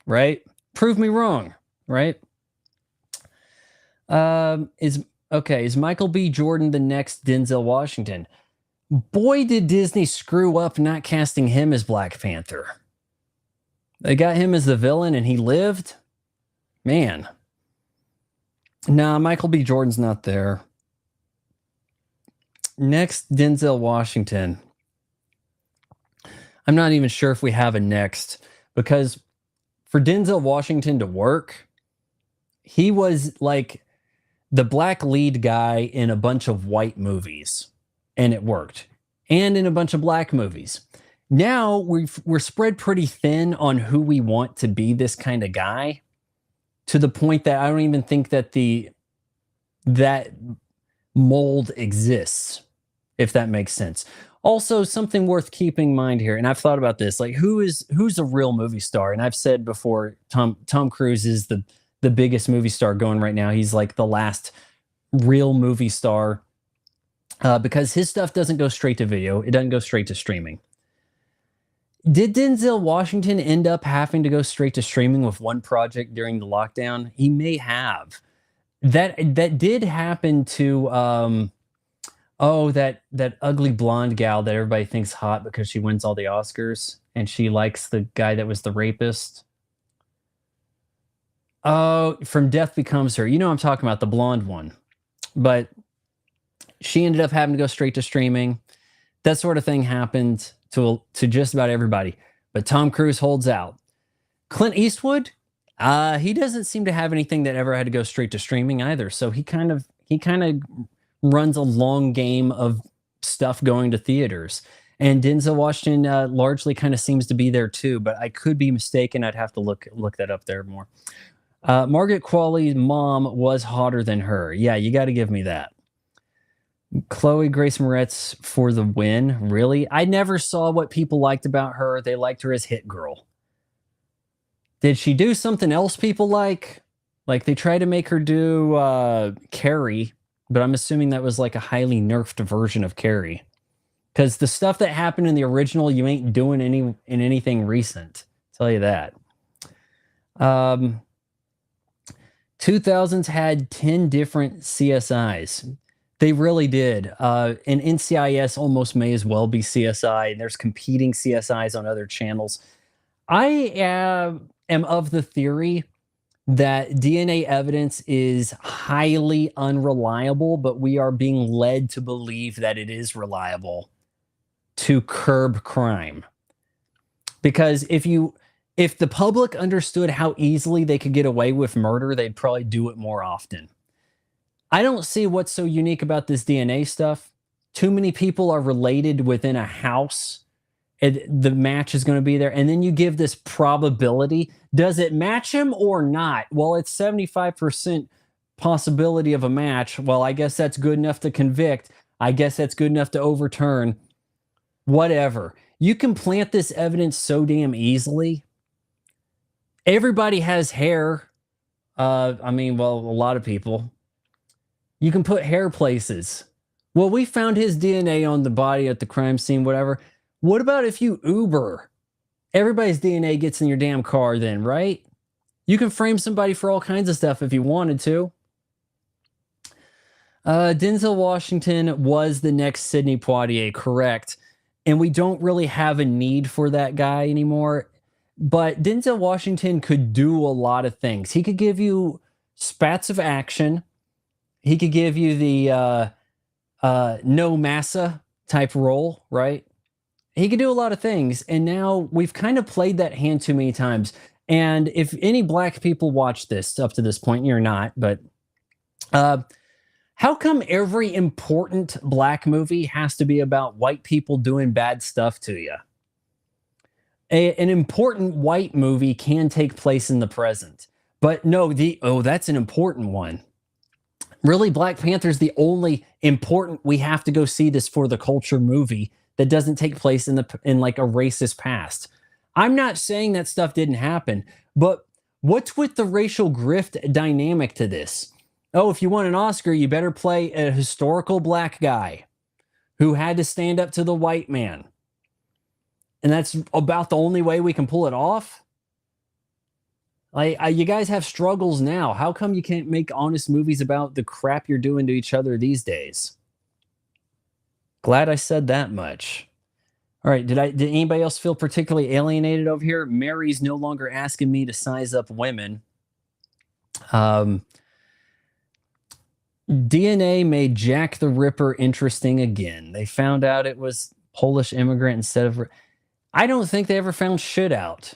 right? Prove me wrong, right? Is Michael B. Jordan the next Denzel Washington? Boy, did Disney screw up not casting him as Black Panther. They got him as the villain and he lived? Man. Nah, Michael B. Jordan's not there. Next, Denzel Washington. I'm not even sure if we have a next, because for Denzel Washington to work, he was like the black lead guy in a bunch of white movies, and it worked, and in a bunch of black movies. Now we're spread pretty thin on who we want to be this kind of guy, to the point that I don't even think that that mold exists, if that makes sense. Also, something worth keeping in mind here, and I've thought about this, like who's a real movie star? And I've said before, Tom Cruise is the biggest movie star going right now. He's like the last real movie star, because his stuff doesn't go straight to video. It doesn't go straight to streaming. Did Denzel Washington end up having to go straight to streaming with one project during the lockdown? He may have. That did happen to that ugly blonde gal that everybody thinks hot because she wins all the Oscars and she likes the guy that was the rapist. Oh, from Death Becomes Her. You know I'm talking about, the blonde one. But she ended up having to go straight to streaming. That sort of thing happened to just about everybody. But Tom Cruise holds out. Clint Eastwood, he doesn't seem to have anything that ever had to go straight to streaming either. So he kind of runs a long game of stuff going to theaters. And Denzel Washington largely kind of seems to be there too, but I could be mistaken. I'd have to look that up there more. Margaret Qualley's mom was hotter than her. Yeah, you got to give me that. Chloe Grace Moretz for the win. Really? I never saw what people liked about her. They liked her as Hit Girl. Did she do something else people like? Like they tried to make her do Carrie, but I'm assuming that was like a highly nerfed version of Carrie. Because the stuff that happened in the original, you ain't doing in anything recent. I'll tell you that. 2000s had 10 different CSIs. They really did. And NCIS almost may as well be CSI. And there's competing CSIs on other channels. I am of the theory that DNA evidence is highly unreliable, but we are being led to believe that it is reliable to curb crime. Because if the public understood how easily they could get away with murder, they'd probably do it more often. I don't see what's so unique about this DNA stuff. Too many people are related within a house. The match is going to be there. And then you give this probability. Does it match him or not? Well, it's 75% possibility of a match. Well, I guess that's good enough to convict. I guess that's good enough to overturn. Whatever. You can plant this evidence so damn easily. Everybody has hair. I mean, well, a lot of people. You can put hair places. Well, we found his DNA on the body at the crime scene, whatever. What about if you Uber? Everybody's DNA gets in your damn car then, right? You can frame somebody for all kinds of stuff if you wanted to. Denzel Washington was the next Sidney Poitier, correct. And we don't really have a need for that guy anymore. But Denzel Washington could do a lot of things. He could give you spats of action. He could give you the no massa type role, right? He could do a lot of things. And now we've kind of played that hand too many times. And if any black people watch this up to this point, you're not, but how come every important black movie has to be about white people doing bad stuff to you? An important white movie can take place in the present, but no, that's an important one. Really, Black Panther's the only important, we have to go see this for the culture movie that doesn't take place in like a racist past. I'm not saying that stuff didn't happen, but what's with the racial grift dynamic to this? Oh, if you want an Oscar, you better play a historical black guy who had to stand up to the white man. And that's about the only way we can pull it off? Like, you guys have struggles now. How come you can't make honest movies about the crap you're doing to each other these days? Glad I said that much. All right, did anybody else feel particularly alienated over here? Mary's no longer asking me to size up women. DNA made Jack the Ripper interesting again. They found out it was Polish immigrant instead of... I don't think they ever found shit out.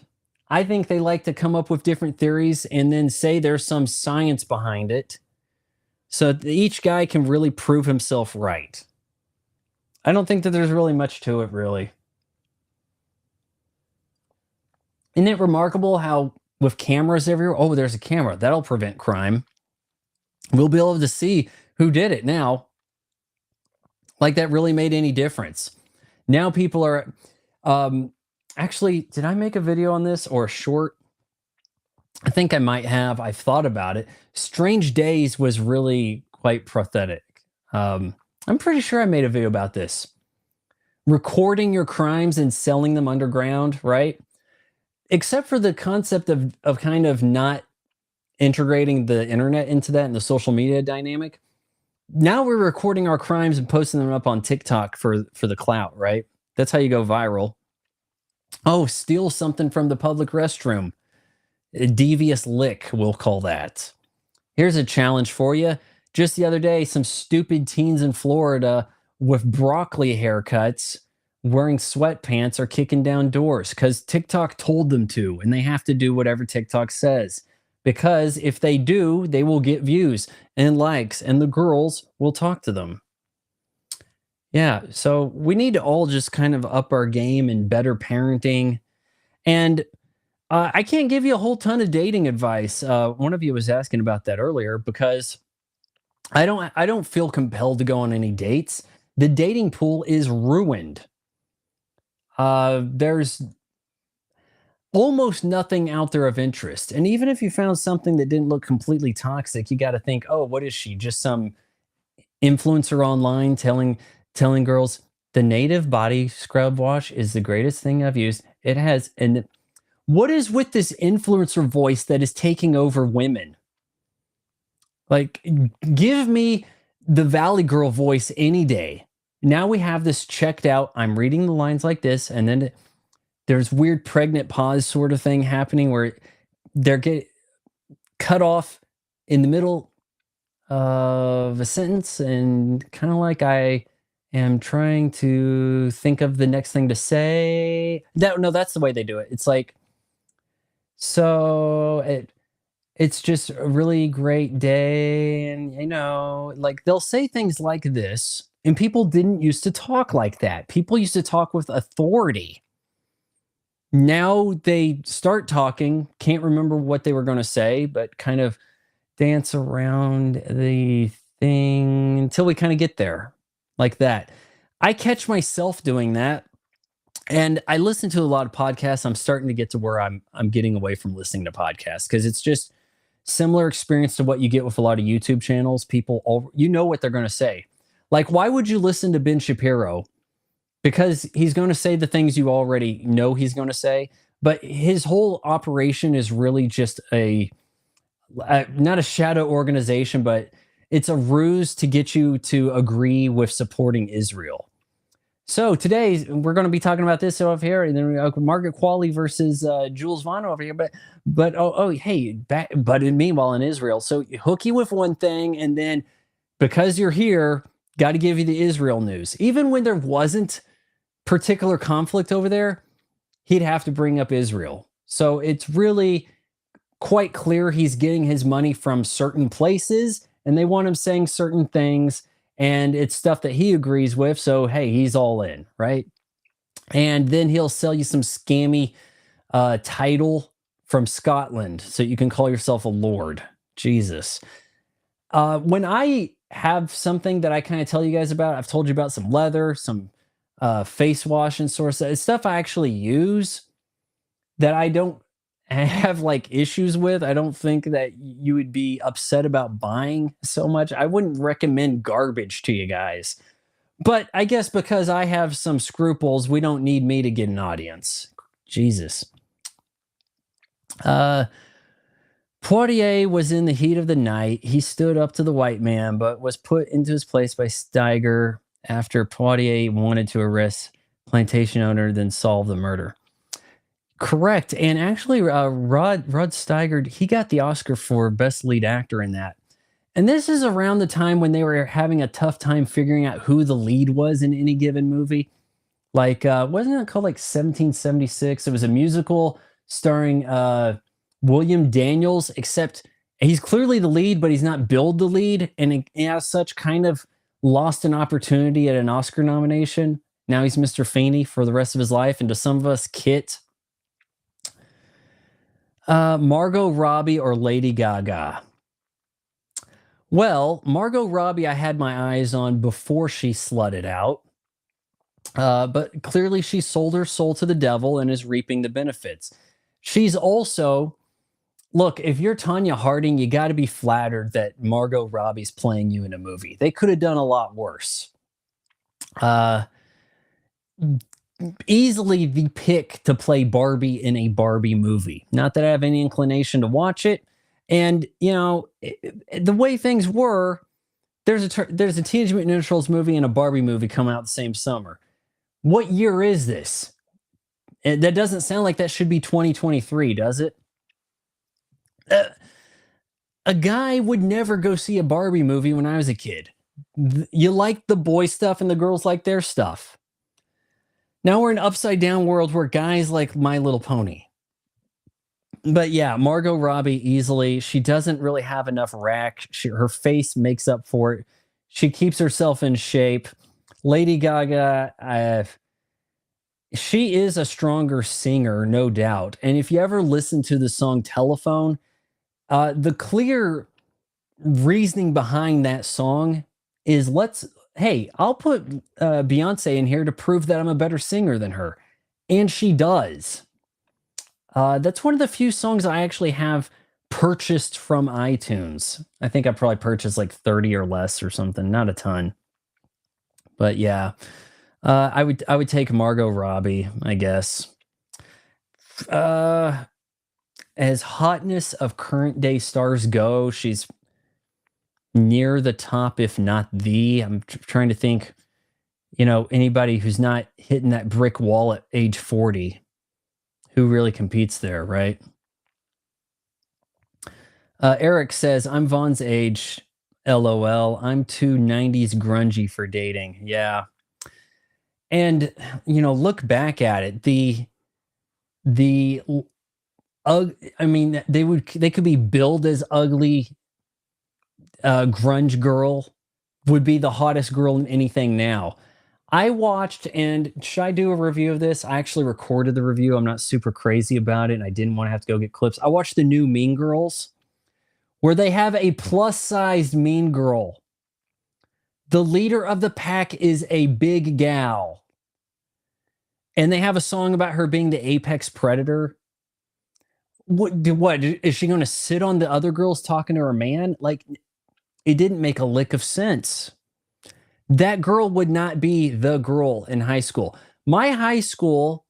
I think they like to come up with different theories and then say there's some science behind it so each guy can really prove himself right. I don't think that there's really much to it, really. Isn't it remarkable how with cameras everywhere, oh, there's a camera, that'll prevent crime. We'll be able to see who did it now. Like that really made any difference. Now people are... actually, did I make a video on this or a short? I think I might have. I've thought about it. Strange Days was really quite pathetic. I'm pretty sure I made a video about this. Recording your crimes and selling them underground, right? Except for the concept of kind of not integrating the internet into that and the social media dynamic. Now we're recording our crimes and posting them up on TikTok for the clout, right? That's how you go viral. Oh, steal something from the public restroom. A devious lick, we'll call that. Here's a challenge for you. Just the other day, some stupid teens in Florida with broccoli haircuts wearing sweatpants are kicking down doors because TikTok told them to, and they have to do whatever TikTok says. Because if they do, they will get views and likes, and the girls will talk to them. Yeah, so we need to all just kind of up our game and better parenting. And I can't give you a whole ton of dating advice. One of you was asking about that earlier because I don't feel compelled to go on any dates. The dating pool is ruined. There's almost nothing out there of interest. And even if you found something that didn't look completely toxic, you got to think, oh, what is she? Just some influencer online telling girls the native body scrub wash is the greatest thing I've used. It has. And what is with this influencer voice that is taking over women? Like, give me the Valley Girl voice any day. Now we have this checked out. I'm reading the lines like this, and then there's weird pregnant pause sort of thing happening where they're get cut off in the middle of a sentence, and kind of like I am trying to think of the next thing to say. No, that's the way they do it. It's like, so it's just a really great day. And, like they'll say things like this, and people didn't used to talk like that. People used to talk with authority. Now they start talking, can't remember what they were going to say, but kind of dance around the thing until we kind of get there like that. I catch myself doing that. And I listen to a lot of podcasts. I'm starting to get to where I'm getting away from listening to podcasts because it's just similar experience to what you get with a lot of YouTube channels. People, you know what they're going to say. Like, why would you listen to Ben Shapiro? Because he's going to say the things you already know he's going to say. But his whole operation is really just not a shadow organization, but it's a ruse to get you to agree with supporting Israel. So today we're going to be talking about this over here, and then Margaret Qualley versus Jules Vaughn over here. But hey, meanwhile in Israel, so hook you with one thing, and then because you're here, got to give you the Israel news. Even when there wasn't particular conflict over there, he'd have to bring up Israel. So it's really quite clear he's getting his money from certain places, and they want him saying certain things. And it's stuff that he agrees with. So, hey, he's all in, right? And then he'll sell you some scammy title from Scotland so you can call yourself a lord. Jesus. When I have something that I kind of tell you guys about, I've told you about some leather, some face wash and sort of stuff I actually use that I don't have like issues with. I don't think that you would be upset about buying so much. I wouldn't recommend garbage to you guys. But I guess because I have some scruples, we don't need me to get an audience. Jesus. Poitier was in the heat of the night. He stood up to the white man, but was put into his place by Steiger after Poitier wanted to arrest plantation owner, then solve the murder. Correct. And actually, Rod Steiger, he got the Oscar for Best Lead Actor in that. And this is around the time when they were having a tough time figuring out who the lead was in any given movie. Like, wasn't it called like 1776? It was a musical starring William Daniels, except he's clearly the lead, but he's not billed the lead. And as such, kind of lost an opportunity at an Oscar nomination. Now he's Mr. Feeney for the rest of his life. And to some of us, Kit. Margot Robbie or Lady Gaga? Well, Margot Robbie, I had my eyes on before she slutted out. But clearly she sold her soul to the devil and is reaping the benefits. She's also, look, if you're Tanya Harding, you got to be flattered that Margot Robbie's playing you in a movie. They could have done a lot worse. Easily the pick to play Barbie in a Barbie movie. Not that I have any inclination to watch it. And, the way things were, there's a Teenage Mutant Ninja Turtles movie and a Barbie movie coming out the same summer. What year is this? That doesn't sound like that should be 2023, does it? A guy would never go see a Barbie movie when I was a kid. You like the boy stuff and the girls like their stuff. Now we're in an upside down world where guys like My Little Pony. But yeah, Margot Robbie easily. She doesn't really have enough rack. Her face makes up for it. She keeps herself in shape. Lady Gaga, she is a stronger singer, no doubt. And if you ever listen to the song Telephone, the clear reasoning behind that song is I'll put Beyonce in here to prove that I'm a better singer than her. And she does. That's one of the few songs I actually have purchased from iTunes. I think I probably purchased like 30 or less or something, not a ton. But yeah, I would take Margot Robbie, I guess. As hotness of current day stars go, she's near the top, if not the. I'm trying to think, anybody who's not hitting that brick wall at age 40 who really competes there, right? Eric says, I'm Vaughn's age. LOL. I'm too 90s grungy for dating. Yeah. And, look back at it. The I mean, they could be billed as ugly. Grunge girl would be the hottest girl in anything now. I watched, and should I do a review of this? I actually recorded the review. I'm not super crazy about it, and I didn't want to have to go get clips. I watched the new Mean Girls, where they have a plus sized Mean Girl. The leader of the pack is a big gal, and they have a song about her being the apex predator. What is she going to sit on the other girls talking to her man? Like, it didn't make a lick of sense. That girl would not be the girl in high school. My high school,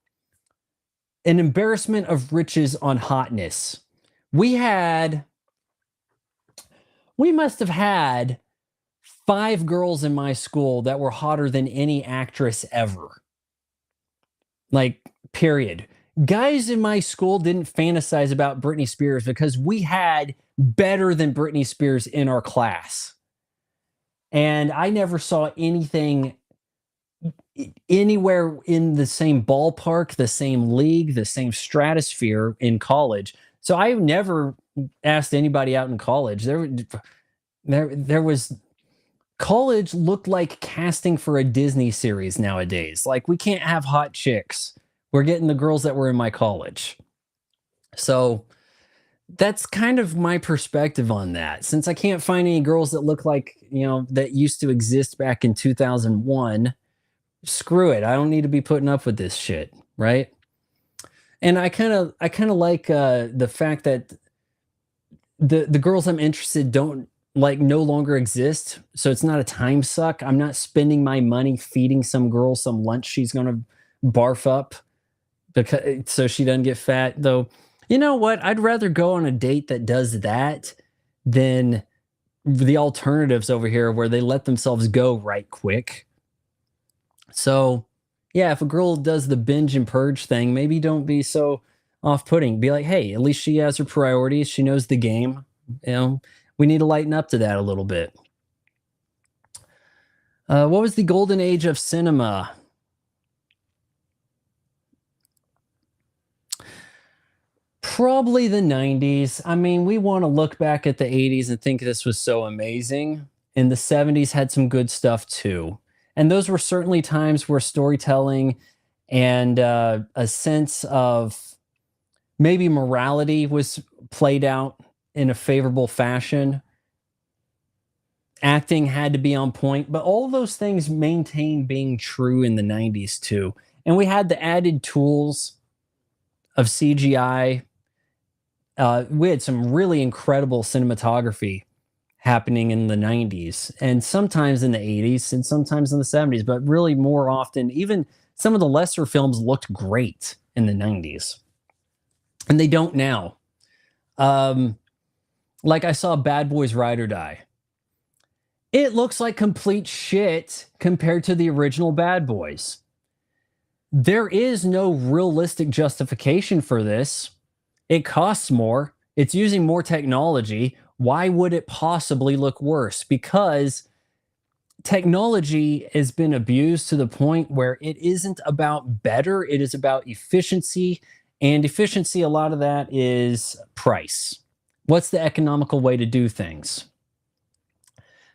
an embarrassment of riches on hotness. We must have had 5 girls in my school that were hotter than any actress ever. Like, period. Guys in my school didn't fantasize about Britney Spears because we had better than Britney Spears in our class. And I never saw anything anywhere in the same ballpark, the same league, the same stratosphere in college. So I never asked anybody out in college. There was college looked like casting for a Disney series nowadays. Like, we can't have hot chicks. We're getting the girls that were in my college. So that's kind of my perspective on that. Since I can't find any girls that look like, that used to exist back in 2001, screw it. I don't need to be putting up with this shit, right? And I kind of like the fact that the girls I'm interested don't no longer exist. So it's not a time suck. I'm not spending my money feeding some girl some lunch she's going to barf up because so she doesn't get fat. Though, you know what? I'd rather go on a date that does that than the alternatives over here where they let themselves go right quick. So, yeah, if a girl does the binge and purge thing, maybe don't be so off-putting. Be like, hey, at least she has her priorities. She knows the game. We need to lighten up to that a little bit. What was the golden age of cinema? Probably the 90s. I mean, we want to look back at the 80s and think this was so amazing. And the 70s had some good stuff too. And those were certainly times where storytelling and a sense of maybe morality was played out in a favorable fashion. Acting had to be on point, but all of those things maintained being true in the 90s too. And we had the added tools of CGI. We had some really incredible cinematography happening in the 90s and sometimes in the 80s and sometimes in the 70s, but really more often, even some of the lesser films looked great in the 90s. And they don't now. Like I saw Bad Boys Ride or Die. It looks like complete shit compared to the original Bad Boys. There is no realistic justification for this. It costs more. It's using more technology. Why would it possibly look worse? Because technology has been abused to the point where it isn't about better, it is about efficiency. And efficiency, a lot of that is price. What's the economical way to do things?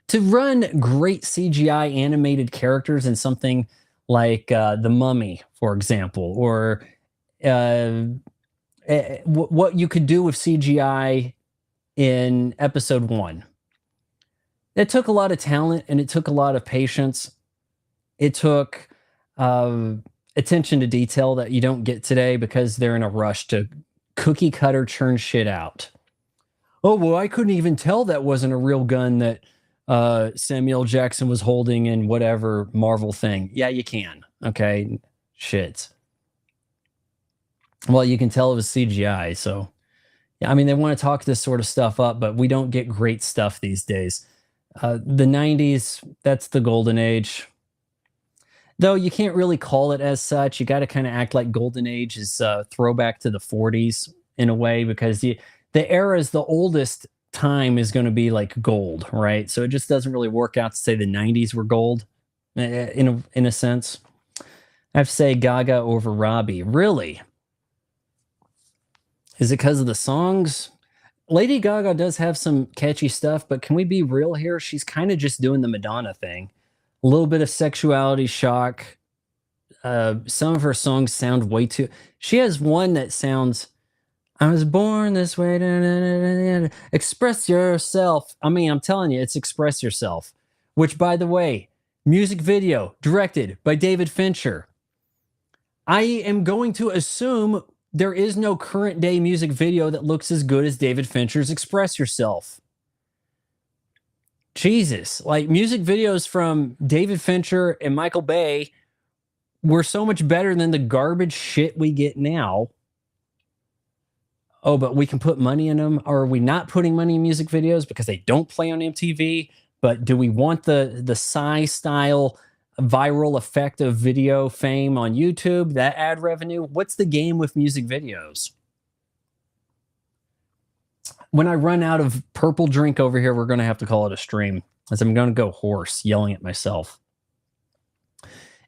To run great CGI animated characters in something like The Mummy, for example, or what you could do with CGI in episode 1. It took a lot of talent and it took a lot of patience. It took attention to detail that you don't get today because they're in a rush to cookie cutter churn shit out. Oh, well, I couldn't even tell that wasn't a real gun that Samuel Jackson was holding in whatever Marvel thing. Yeah, you can. Okay. Shit. Well, you can tell it was CGI. So, yeah, I mean, they want to talk this sort of stuff up, but we don't get great stuff these days. The 90s, that's the golden age. Though you can't really call it as such. You got to kind of act like golden age is throwback to the 40s in a way, because the era is the oldest time is going to be like gold, right? So it just doesn't really work out to say the 90s were gold in a sense. I have to say Gaga over Robbie. Really? Is it because of the songs? Lady Gaga does have some catchy stuff, but can we be real here? She's kind of just doing the Madonna thing. A little bit of sexuality shock. Some of her songs sound way too. She has one that sounds. I was born this way. Express yourself. I mean, I'm telling you, it's Express Yourself. Which, by the way, music video directed by David Fincher. I am going to assume there is no current day music video that looks as good as David Fincher's Express Yourself. Jesus, like music videos from David Fincher and Michael Bay were so much better than the garbage shit we get now. Oh, but we can put money in them. Or are we not putting money in music videos because they don't play on MTV? But do we want the Psy style viral effect of video fame on YouTube, that ad revenue? What's the game with music videos? When I run out of purple drink over here, we're going to have to call it a stream, as I'm going to go hoarse, yelling at myself.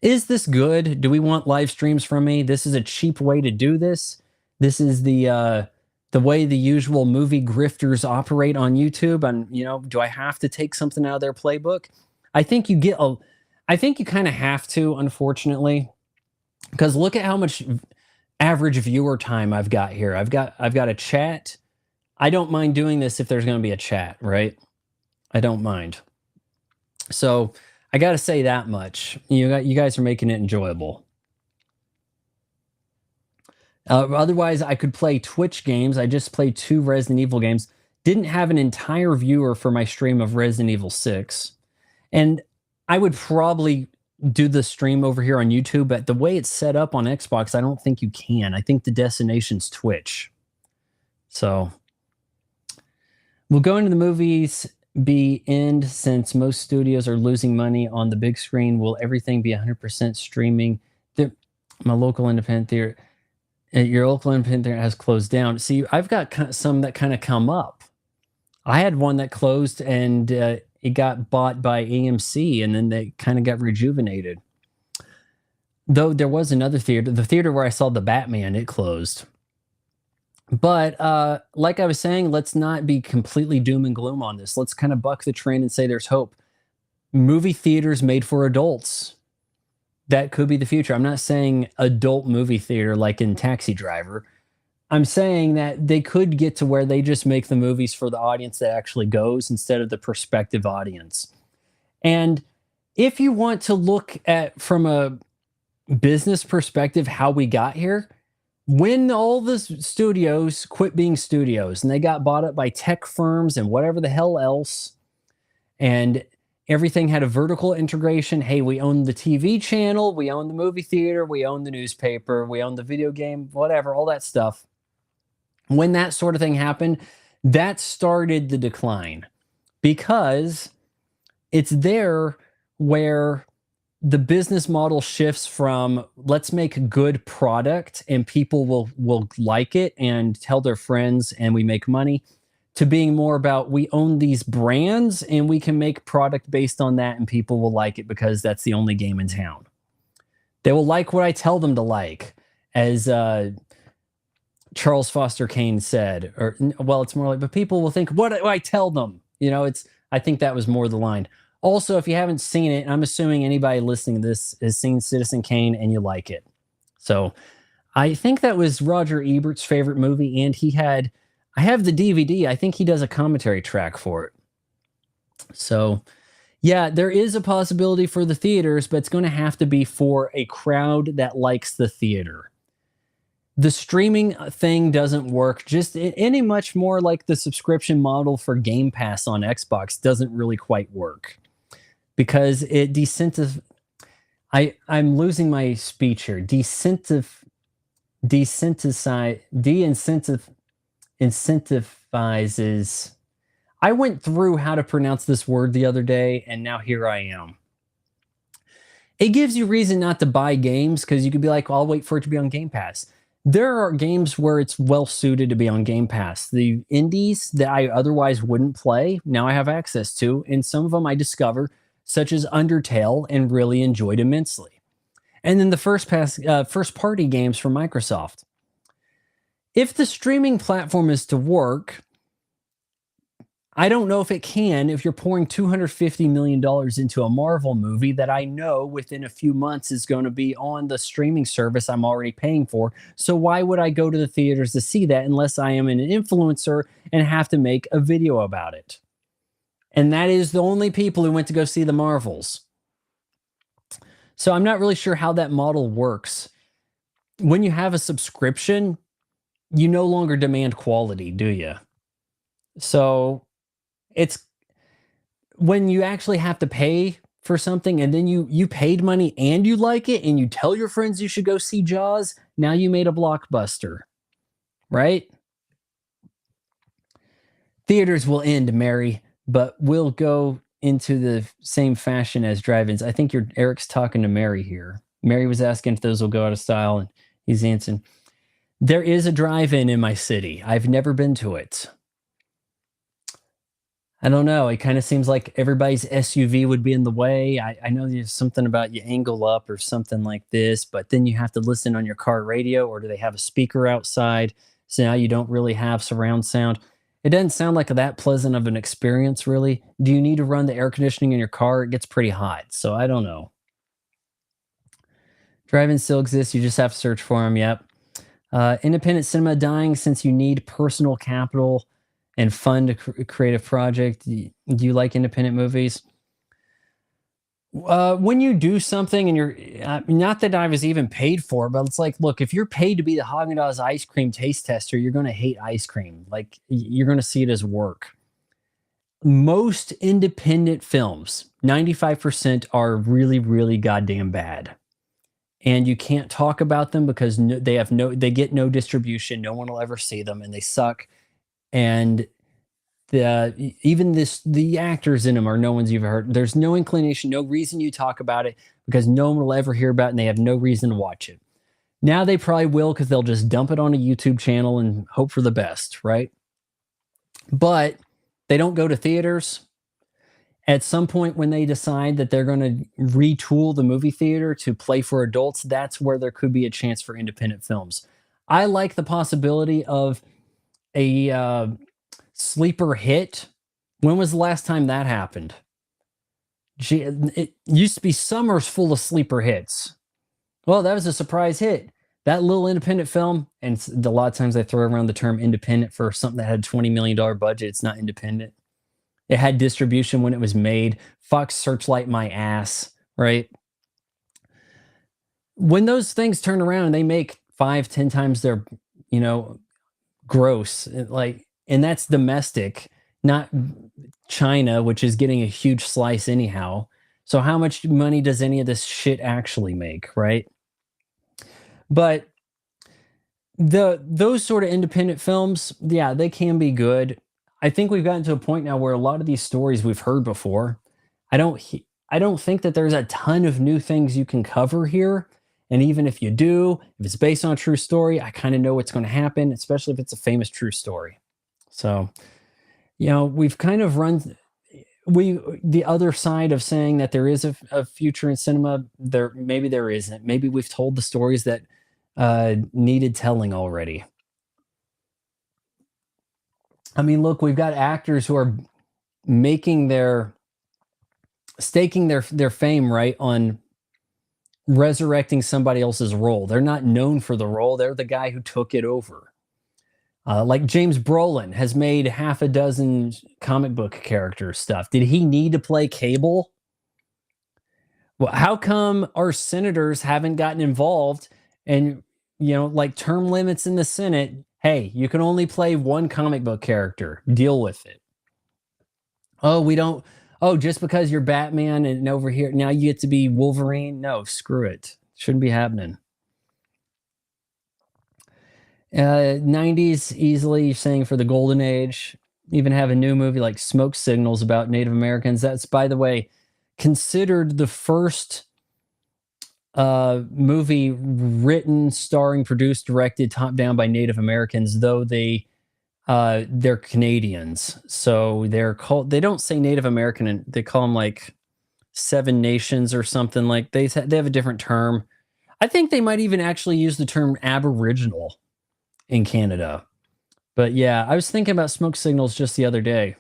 Is this good? Do we want live streams from me? This is a cheap way to do this. This is the way the usual movie grifters operate on YouTube. And, you know, do I have to take something out of their playbook? I think you kind of have to, unfortunately, because look at how much average viewer time I've got here. I've got a chat. I don't mind doing this if there's going to be a chat, right? I don't mind. So I got to say that much. You guys are making it enjoyable. Otherwise, I could play Twitch games. I just played 2 Resident Evil games. Didn't have an entire viewer for my stream of Resident Evil 6. And I would probably do the stream over here on YouTube, but the way it's set up on Xbox, I don't think you can. I think the destination's Twitch. So will going to the movies be end since most studios are losing money on the big screen? Will everything be 100% streaming? My local independent theater. Your local independent theater has closed down. See, I've got some that kind of come up. I had one that closed and it got bought by AMC, and then they kind of got rejuvenated. Though there was another theater, the theater where I saw the Batman, it closed. But like I was saying, let's not be completely doom and gloom on this. Let's kind of buck the trend and say there's hope. Movie theaters made for adults. That could be the future. I'm not saying adult movie theater like in Taxi Driver. I'm saying that they could get to where they just make the movies for the audience that actually goes instead of the prospective audience. And if you want to look at from a business perspective how we got here, when all the studios quit being studios and they got bought up by tech firms and whatever the hell else, and everything had a vertical integration. Hey, we own the TV channel, we own the movie theater, we own the newspaper, we own the video game, whatever, all that stuff. When that sort of thing happened, that started the decline, because it's there where the business model shifts from let's make a good product and people will like it and tell their friends and we make money, to being more about we own these brands and we can make product based on that and people will like it because that's the only game in town. They will like what I tell them to like, as Charles Foster Kane said. Or, well, it's more like, but people will think what I tell them. You know, I think that was more the line. Also, if you haven't seen it, I'm assuming anybody listening to this has seen Citizen Kane and you like it. So I think that was Roger Ebert's favorite movie, and I have the DVD. I think he does a commentary track for it. So, yeah, there is a possibility for the theaters, but it's going to have to be for a crowd that likes the theater. The streaming thing doesn't work. Just any much more like the subscription model for Game Pass on Xbox doesn't really quite work, because it I'm losing my speech here. Incentivizes. I went through how to pronounce this word the other day, and now here I am. It gives you reason not to buy games, because you could be like, well, I'll wait for it to be on Game Pass. There are games where it's well suited to be on Game Pass. The indies that I otherwise wouldn't play, now I have access to, and some of them I discover, such as Undertale, and really enjoyed immensely. And then the first party games from Microsoft. if the streaming platform is to work, I don't know if it can if you're pouring $250 million into a Marvel movie that I know within a few months is going to be on the streaming service I'm already paying for. So why would I go to the theaters to see that unless I am an influencer and have to make a video about it? And that is the only people who went to go see the Marvels. So I'm not really sure how that model works. When you have a subscription, you no longer demand quality, do you? So it's when you actually have to pay for something and then you paid money and you like it and you tell your friends you should go see Jaws, now you made a blockbuster, right? Theaters will end, Mary, but we'll go into the same fashion as drive-ins. I think Eric's talking to Mary here. Mary was asking if those will go out of style, and he's answering. There is a drive-in in my city. I've never been to it. I don't know. It kind of seems like everybody's SUV would be in the way. I know there's something about you angle up or something like this, but then you have to listen on your car radio, or do they have a speaker outside? So now you don't really have surround sound. It doesn't sound like that pleasant of an experience, really. Do you need to run the air conditioning in your car? It gets pretty hot. So I don't know. Drive-ins still exist. You just have to search for them. Yep. Independent cinema dying since you need personal capital and fund a creative project. Do you like independent movies? When you do something and you're not that I was even paid for, but it's like, look, if you're paid to be the Haagen-Dazs ice cream taste tester, you're going to hate ice cream. Like you're going to see it as work. Most independent films, 95% are really, really goddamn bad. And you can't talk about them because they get no distribution. No one will ever see them and they suck. And the actors in them are no one's you've heard. There's no inclination, no reason you talk about it because no one will ever hear about it and they have no reason to watch it. Now they probably will because they'll just dump it on a YouTube channel and hope for the best, right? But they don't go to theaters. At some point when they decide that they're going to retool the movie theater to play for adults, that's where there could be a chance for independent films. I like the possibility of a sleeper hit. When was the last time that happened? Gee, it used to be summers full of sleeper hits. Well, that was a surprise hit. That little independent film, and a lot of times I throw around the term independent for something that had $20 million budget. It's not independent. It had distribution when it was made. Fox Searchlight my ass, right? When those things turn around and they make 5-10 times their, gross, and that's domestic, not China, which is getting a huge slice anyhow. So how much money does any of this shit actually make, right? But those sort of independent films, yeah, they can be good. I think we've gotten to a point now where a lot of these stories we've heard before. I don't think that there's a ton of new things you can cover here. And even if you do, if it's based on a true story, I kind of know what's going to happen, especially if it's a famous true story. So, we've kind of run the other side of saying that there is a future in cinema. Maybe there isn't. Maybe we've told the stories that needed telling already. I mean, look, we've got actors who are staking their fame right on resurrecting somebody else's role. They're not known for the role. They're the guy who took it over. Like James Brolin has made half a dozen comic book character stuff. Did he need to play Cable? Well, how come our senators haven't gotten involved and, like term limits in the Senate? Hey, you can only play one comic book character. Deal with it. Oh, we don't. Oh, just because you're Batman and over here, now you get to be Wolverine? No, screw it. Shouldn't be happening. 90s, easily saying for the golden age. Even have a new movie like Smoke Signals about Native Americans. That's, by the way, considered the first movie written, starring, produced, directed, top down by Native Americans, though they're Canadians. So they don't say Native American, and they call them like Seven Nations or something. Like they have a different term. I think they might even actually use the term Aboriginal in Canada. But yeah, I was thinking about smoke signals just the other day.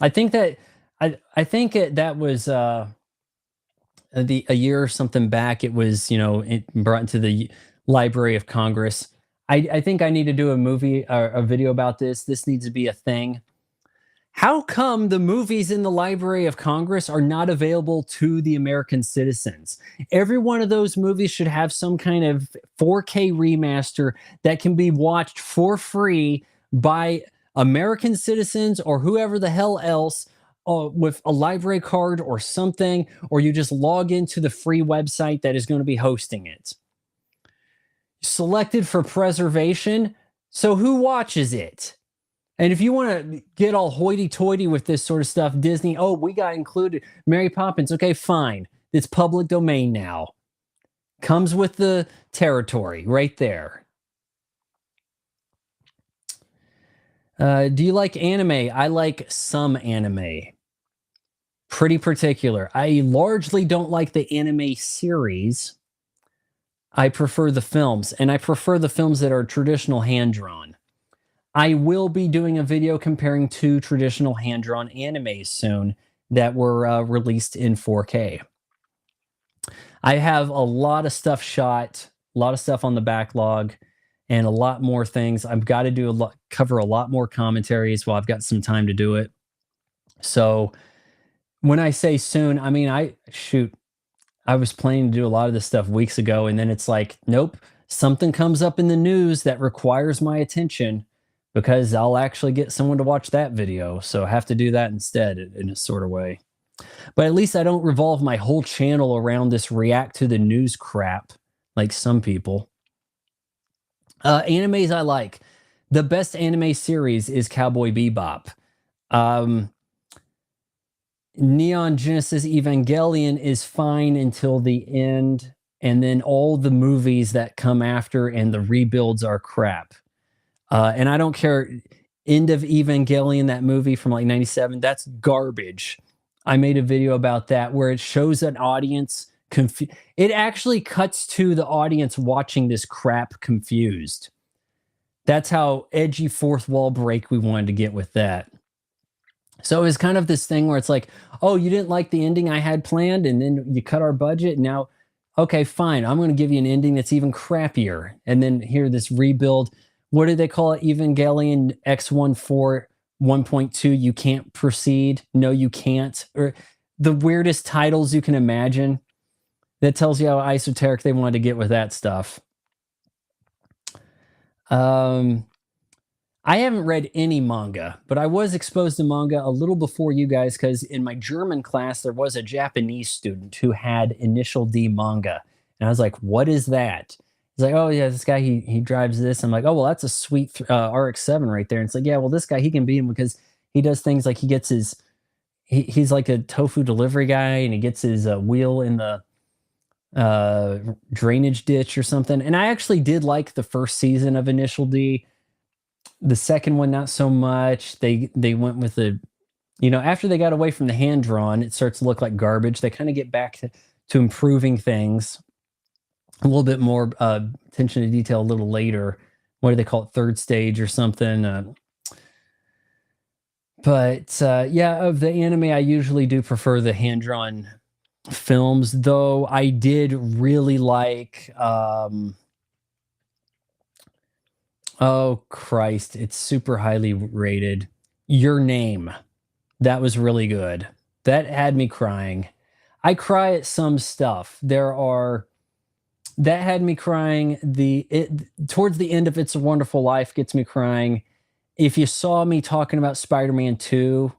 I think that that was the a year or something back. It was it brought into the Library of Congress. I think I need to do a movie or a video about this. This needs to be a thing. How come the movies in the Library of Congress are not available to the American citizens? Every one of those movies should have some kind of 4K remaster that can be watched for free by American citizens or whoever the hell else with a library card or something, or you just log into the free website that is going to be hosting it. Selected for preservation. So who watches it? And if you want to get all hoity-toity with this sort of stuff, Disney, oh, we got included Mary Poppins. Okay, fine. It's public domain now. Comes with the territory right there. Do you like anime? I like some anime. Pretty particular. I largely don't like the anime series. I prefer the films, and I prefer the films that are traditional hand-drawn. I will be doing a video comparing two traditional hand-drawn animes soon that were released in 4K. I have a lot of stuff shot, a lot of stuff on the backlog, and a lot more things. I've got to do cover a lot more commentaries while I've got some time to do it. So when I say soon, I mean I was planning to do a lot of this stuff weeks ago, and then it's like, nope, something comes up in the news that requires my attention because I'll actually get someone to watch that video. So I have to do that instead in a sort of way. But at least I don't revolve my whole channel around this react to the news crap like some people. Animes I like. The best anime series is Cowboy Bebop. Neon Genesis Evangelion is fine until the end, and then all the movies that come after and the rebuilds are crap. And I don't care. End of Evangelion, that movie from like 97, that's garbage. I made a video about that where it shows an audience it actually cuts to the audience watching this crap confused. That's how edgy fourth wall break we wanted to get with that. So it's kind of this thing where it's like, oh, you didn't like the ending I had planned, and then you cut our budget. Now, okay, fine. I'm going to give you an ending that's even crappier. And then here, this rebuild. What do they call it? Evangelion X14 1.2. You can't proceed. No, you can't. Or the weirdest titles you can imagine. That tells you how esoteric they wanted to get with that stuff. I haven't read any manga, but I was exposed to manga a little before you guys because in my German class, there was a Japanese student who had Initial D manga. And I was like, what is that? He's like, oh, yeah, this guy, he drives this. I'm like, oh, well, that's a sweet RX-7 right there. And it's like, yeah, well, this guy, he can beat him because he does things like he gets his, he's like a tofu delivery guy, and he gets his wheel in the drainage ditch or something. And I actually did like the first season of Initial D. The second one, not so much. They went with the, after they got away from the hand drawn, it starts to look like garbage. They kind of get back to improving things. A little bit more attention to detail a little later. What do they call it? Third stage or something. But yeah, of the anime, I usually do prefer the hand drawn films, though I did really like oh Christ, it's super highly rated. Your Name. That was really good. That had me crying. I cry at some stuff. That had me crying. Towards the end of It's a Wonderful Life gets me crying. If you saw me talking about Spider-Man 2,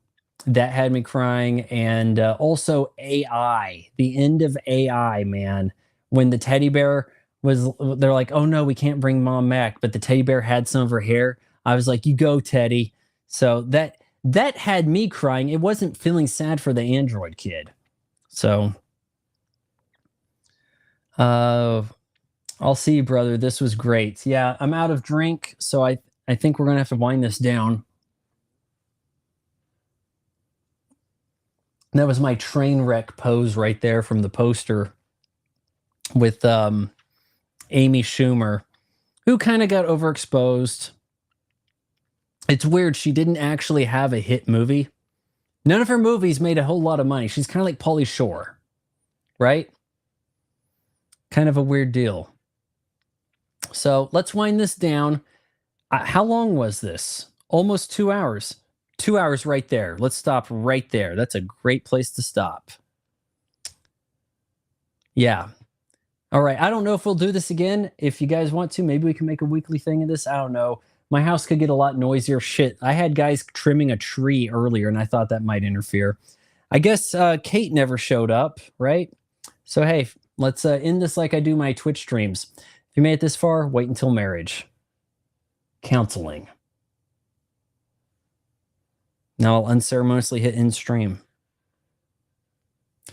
that had me crying. And also AI, the end of AI, man. When the teddy bear they're like, oh no, we can't bring mom back. But the teddy bear had some of her hair. I was like, you go, Teddy. So that had me crying. It wasn't feeling sad for the android kid. So, I'll see you, brother. This was great. Yeah, I'm out of drink, so I think we're gonna have to wind this down. That was my train wreck pose right there from the poster with Amy Schumer, who kind of got overexposed. It's weird. She didn't actually have a hit movie. None of her movies made a whole lot of money. She's kind of like Pauly Shore, right? Kind of a weird deal. So let's wind this down. How long was this? Almost 2 hours. 2 hours right there. Let's stop right there. That's a great place to stop. Yeah. All right. I don't know if we'll do this again. If you guys want to, maybe we can make a weekly thing of this. I don't know. My house could get a lot noisier. Shit. I had guys trimming a tree earlier, and I thought that might interfere. I guess Kate never showed up, right? So, hey, let's end this like I do my Twitch streams. If you made it this far, wait until marriage. Counseling. Now I'll unceremoniously hit end stream.